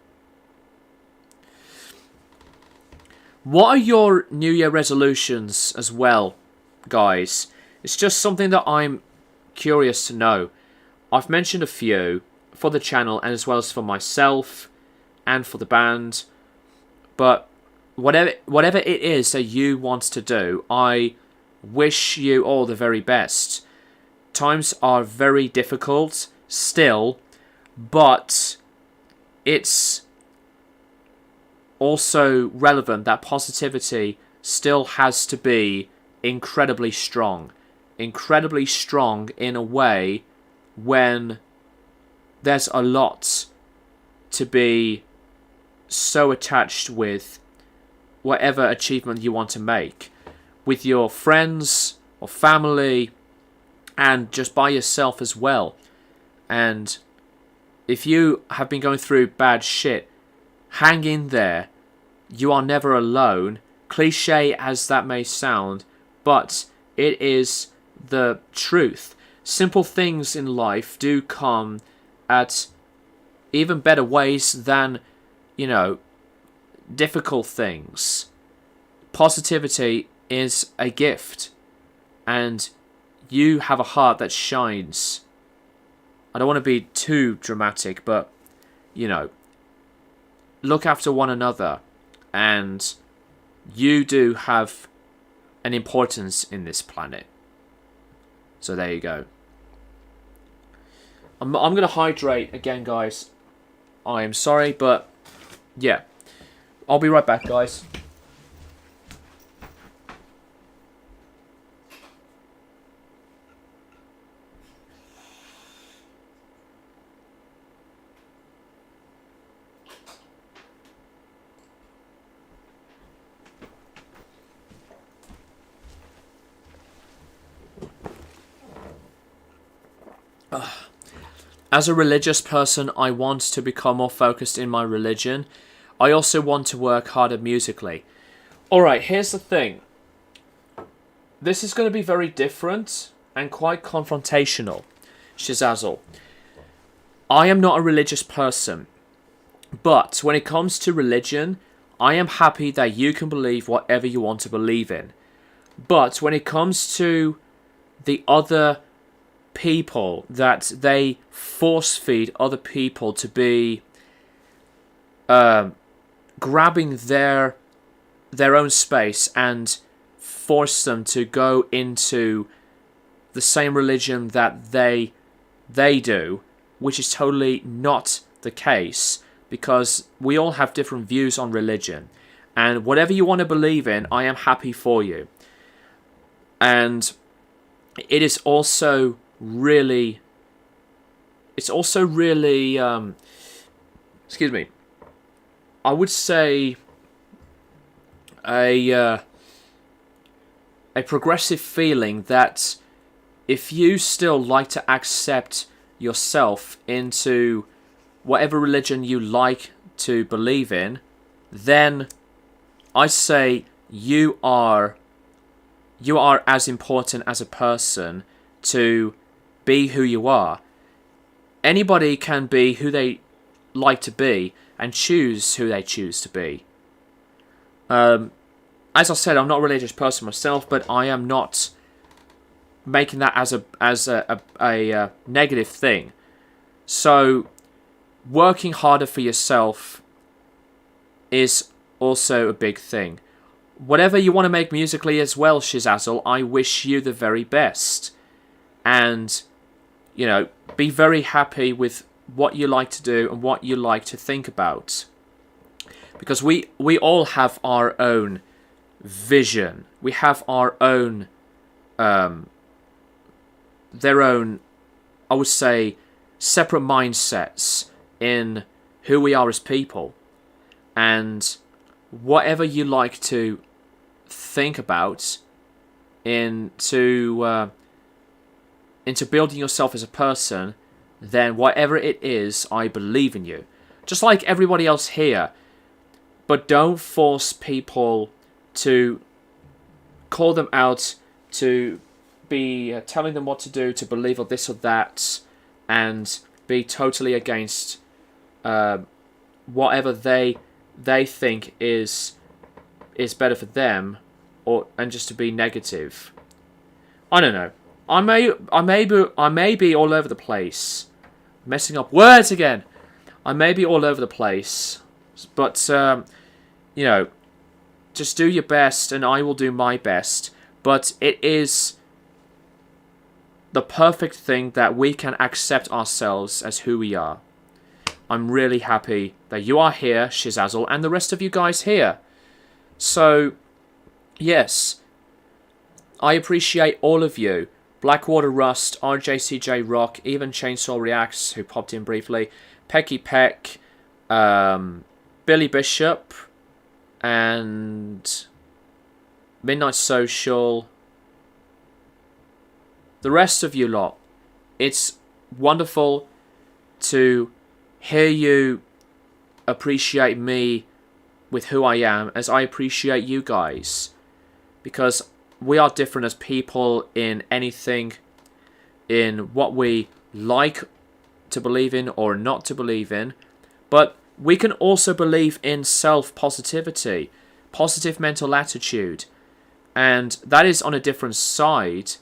What are your New Year resolutions as well, guys? It's just something that I'm curious to know. I've mentioned a few for the channel and as well as for myself and for the band, but whatever it is that you want to do, I wish you all the very best. Times are very difficult still, but it's also relevant that positivity still has to be incredibly strong in a way when there's a lot to be so attached with whatever achievement you want to make, with your friends or family, and just by yourself as well. And if you have been going through bad shit, hang in there. You are never alone. Cliche as that may sound, but it is the truth. Simple things in life do come at even better ways than, difficult things. Positivity is a gift, and you have a heart that shines. I don't want to be too dramatic, but, look after one another, and you do have an importance in this planet. So there you go. I'm going to hydrate again, guys. I am sorry, but yeah. I'll be right back, guys. As a religious person, I want to become more focused in my religion. I also want to work harder musically. Alright, here's the thing. This is going to be very different and quite confrontational, Shizazzle. I am not a religious person, but when it comes to religion, I am happy that you can believe whatever you want to believe in. But when it comes to the other people, that they force feed other people to be grabbing their own space and force them to go into the same religion that they do, which is totally not the case, because we all have different views on religion, and whatever you want to believe in, I am happy for you. And it is also really, excuse me, I would say a progressive feeling that if you still like to accept yourself into whatever religion you like to believe in, then I say you are as important as a person to be who you are. Anybody can be who they like to be and choose who they choose to be. As I said, I'm not a religious person myself, but I am not making that as a negative thing. So working harder for yourself is also a big thing. Whatever you want to make musically as well, Shizazzle, I wish you the very best. And, be very happy with what you like to do and what you like to think about. Because we all have our own vision. We have our own, their own, I would say, separate mindsets in who we are as people. And whatever you like to think about into building yourself as a person, then whatever it is, I believe in you. Just like everybody else here. But don't force people to call them out, to be telling them what to do, to believe or this or that, and be totally against whatever they think is better for them, and just to be negative. I don't know. I may be all over the place, messing up words again. I may be all over the place, but just do your best and I will do my best. But it is the perfect thing that we can accept ourselves as who we are. I'm really happy that you are here, Shizazzle, and the rest of you guys here. So, yes, I appreciate all of you. Blackwater Rust, RJCJ Rock, even Chainsaw Reacts, who popped in briefly, Pecky Peck, Billy Bishop, and Midnight Social. The rest of you lot. It's wonderful to hear you appreciate me with who I am as I appreciate you guys. Because we are different as people in anything, in what we like to believe in or not to believe in. But we can also believe in self-positivity, positive mental attitude. And that is on a different side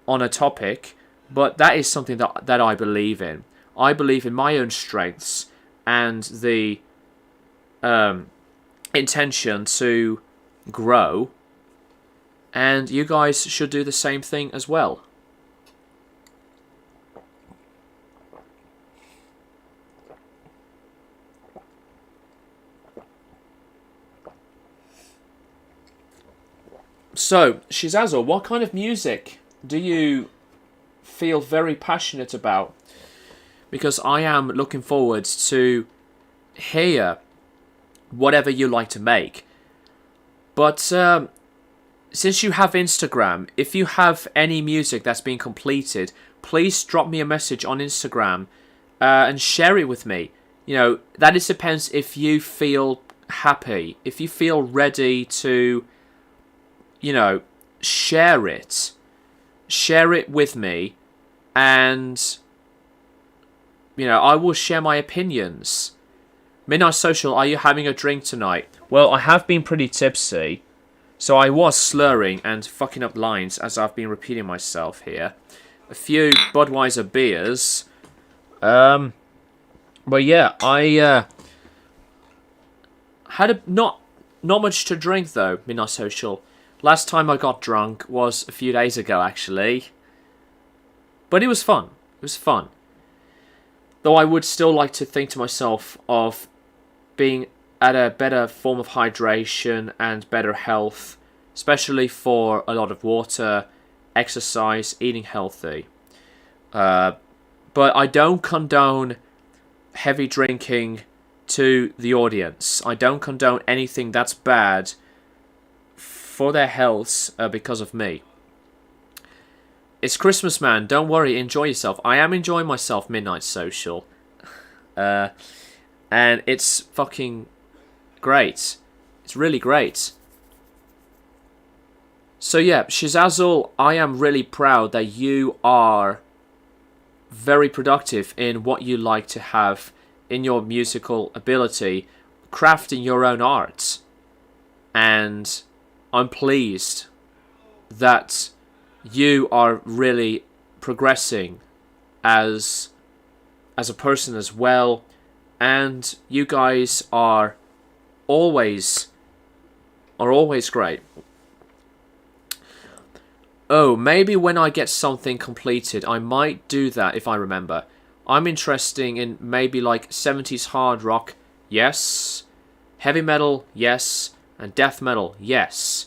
on a topic, but that is something that I believe in. I believe in my own strengths and the intention to grow, and you guys should do the same thing as well. So, Shizazzle, what kind of music do you feel very passionate about? Because I am looking forward to hear whatever you like to make. But since you have Instagram, if you have any music that's been completed, please drop me a message on Instagram and share it with me. You know, that just depends if you feel happy, if you feel ready to, you know, share it. Share it with me, and, you know, I will share my opinions. Midnight Social, are you having a drink tonight? Well, I have been pretty tipsy, so I was slurring and fucking up lines as I've been repeating myself here. A few Budweiser beers. But yeah, I had not much to drink though, Midnight Social. Last time I got drunk was a few days ago, actually. But it was fun. It was fun. Though I would still like to think to myself of being at a better form of hydration and better health, especially for a lot of water, exercise, eating healthy. But I don't condone heavy drinking to the audience. I don't condone anything that's bad for their health because of me. It's Christmas, man. Don't worry. Enjoy yourself. I am enjoying myself, Midnight Social. And it's fucking great. It's really great. So yeah, Shizazzle, I am really proud that you are very productive in what you like to have in your musical ability, crafting your own art. And I'm pleased that you are really progressing as a person as well, and you guys are always great. Oh, maybe when I get something completed, I might do that if I remember. I'm interested in maybe like 70s hard rock, yes. Heavy metal, yes. And death metal, yes.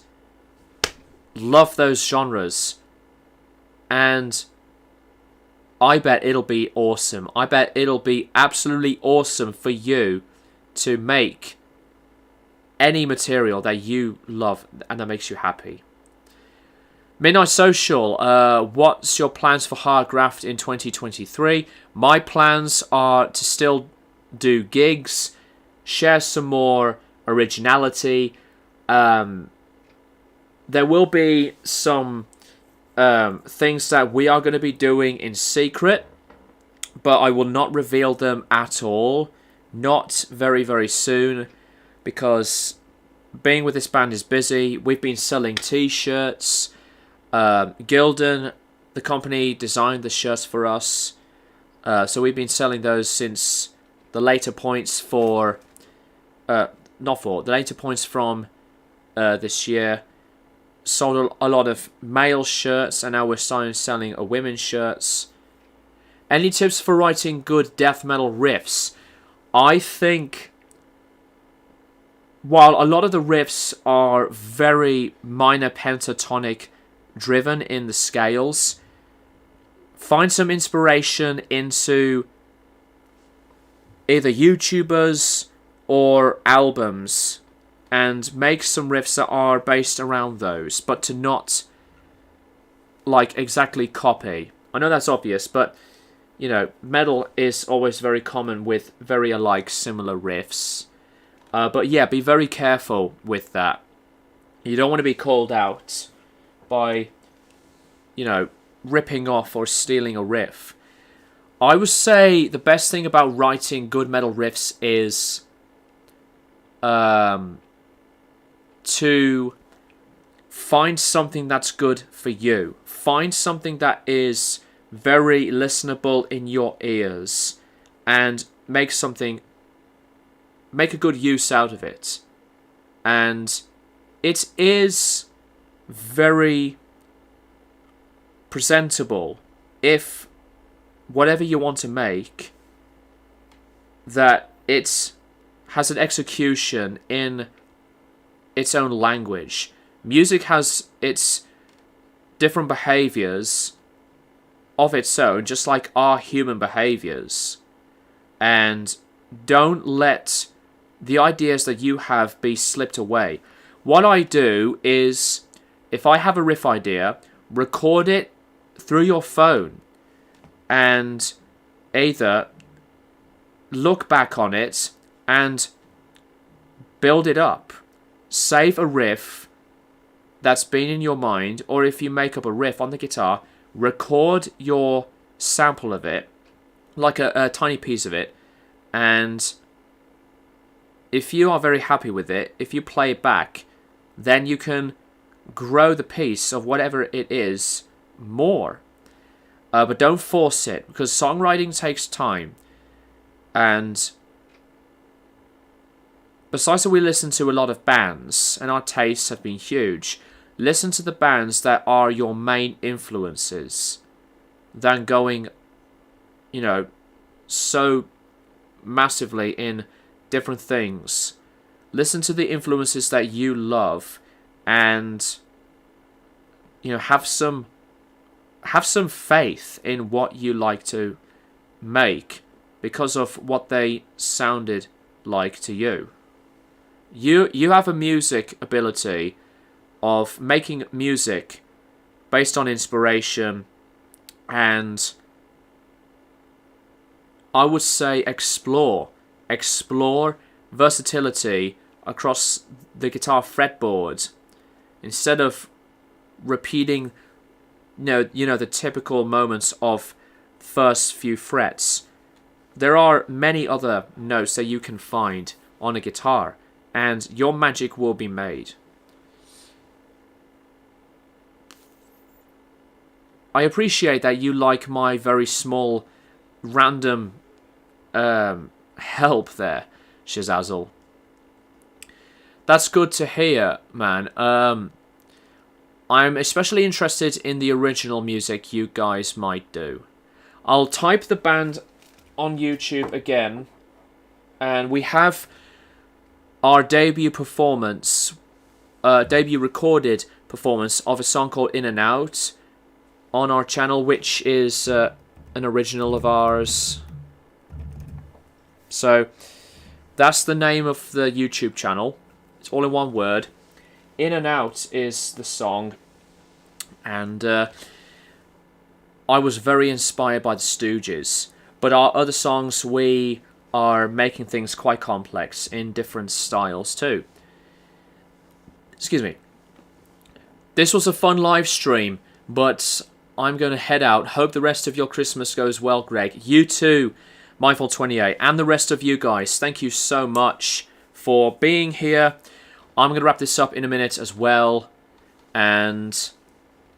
Love those genres. And I bet it'll be awesome. I bet it'll be absolutely awesome for you to make any material that you love and that makes you happy. Midnight Social, what's your plans for Hardgraft in 2023? My plans are to still do gigs, share some more originality. There will be some things that we are going to be doing in secret, but I will not reveal them at all. Not very, very soon, because being with this band is busy. We've been selling t-shirts. Gildan, the company, designed the shirts for us. So we've been selling those since the later points for the later points from this year. Sold a lot of male shirts, and now we're starting selling women's shirts. Any tips for writing good death metal riffs? I think, while a lot of the riffs are very minor pentatonic driven in the scales, find some inspiration into either YouTubers or albums and make some riffs that are based around those, but to not like exactly copy. I know that's obvious, but you know, metal is always very common with very alike similar riffs. But yeah, be very careful with that. You don't want to be called out by, you know, ripping off or stealing a riff. I would say the best thing about writing good metal riffs is to find something that's good for you. Find something that is very listenable in your ears and make a good use out of it. And it is very presentable if whatever you want to make, that it has an execution in its own language. Music has its different behaviors of its own, just like our human behaviors. And don't let the ideas that you have be slipped away. What I do is, if I have a riff idea, record it through your phone and either look back on it and build it up. Save a riff that's been in your mind, or if you make up a riff on the guitar, record your sample of it, like a tiny piece of it, and if you are very happy with it, if you play it back, then you can grow the piece of whatever it is more. But don't force it, because songwriting takes time. And besides that, we listen to a lot of bands, and our tastes have been huge. Listen to the bands that are your main influences, than going, you know, so massively in different things. Listen to the influences that you love, and you know, have some faith in what you like to make because of what they sounded like to you. You have a music ability of making music based on inspiration, and I would say explore versatility across the guitar fretboard instead of repeating you know the typical moments of first few frets. There are many other notes that you can find on a guitar, and your magic will be made. I appreciate that you like my very small random help there, Shazazzle. That's good to hear, man. I'm especially interested in the original music you guys might do. I'll type the band on YouTube again, and we have our debut recorded performance of a song called In and Out on our channel, which is an original of ours. So that's the name of the YouTube channel. It's all in one word. In and Out is the song, and I was very inspired by the Stooges. But our other songs, we are making things quite complex in different styles too. Excuse me. This was a fun live stream, but I'm going to head out. Hope the rest of your Christmas goes well, Greg. You too, Mindful28, and the rest of you guys. Thank you so much for being here. I'm going to wrap this up in a minute as well. And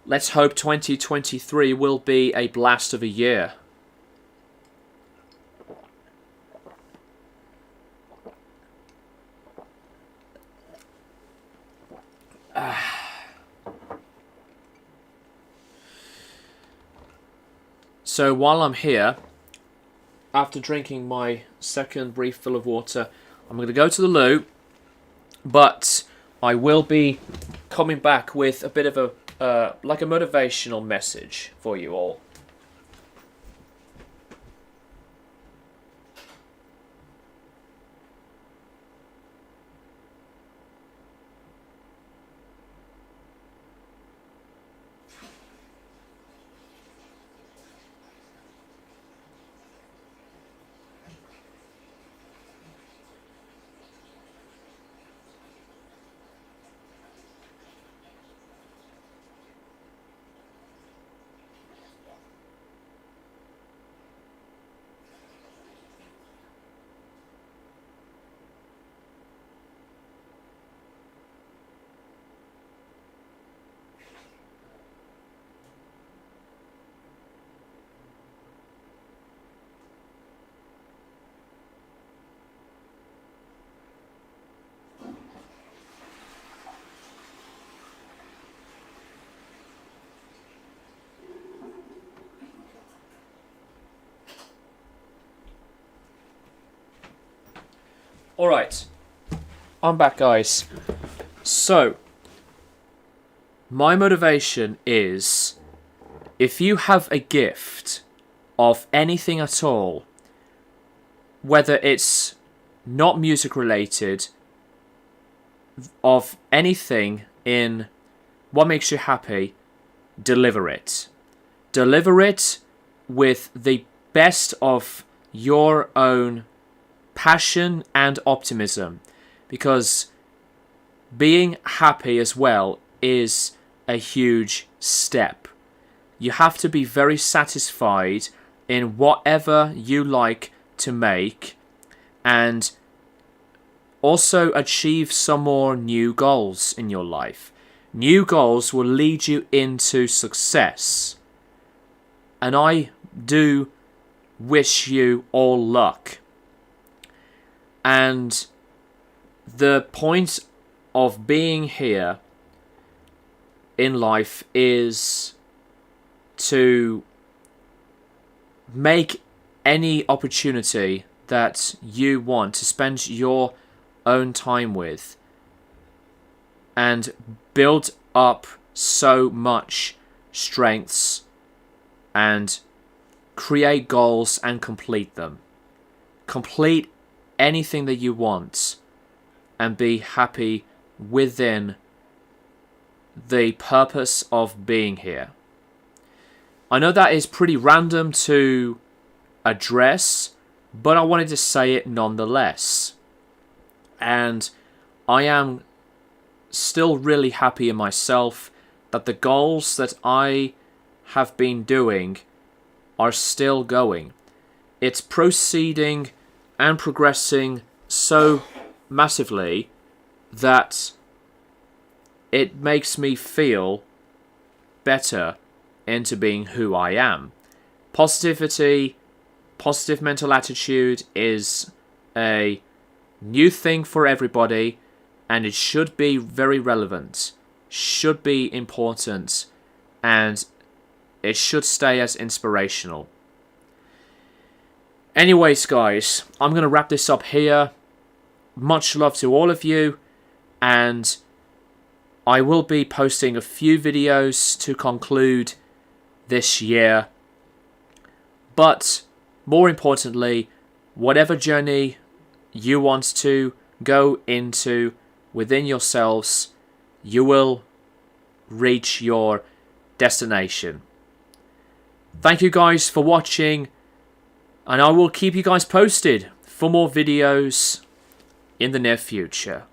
let's hope 2023 will be a blast of a year. So while I'm here, after drinking my second brief fill of water, I'm going to go to the loo, but I will be coming back with a bit of a like a motivational message for you all. Alright, I'm back, guys. So, my motivation is, if you have a gift of anything at all, whether it's not music related, of anything in what makes you happy, deliver it. Deliver it with the best of your own passion and optimism, because being happy as well is a huge step. You have to be very satisfied in whatever you like to make, and also achieve some more new goals in your life. New goals will lead you into success, and I do wish you all luck. And the point of being here in life is to make any opportunity that you want to spend your own time with and build up so much strengths and create goals and complete them. Complete anything that you want and be happy within the purpose of being here. I know that is pretty random to address, but I wanted to say it nonetheless. And I am still really happy in myself that the goals that I have been doing are still going. It's proceeding and progressing so massively that it makes me feel better into being who I am. Positivity, positive mental attitude is a new thing for everybody, and it should be very relevant, should be important, and it should stay as inspirational. Anyways, guys, I'm going to wrap this up here. Much love to all of you, and I will be posting a few videos to conclude this year. But more importantly, whatever journey you want to go into within yourselves, you will reach your destination. Thank you guys for watching, and I will keep you guys posted for more videos in the near future.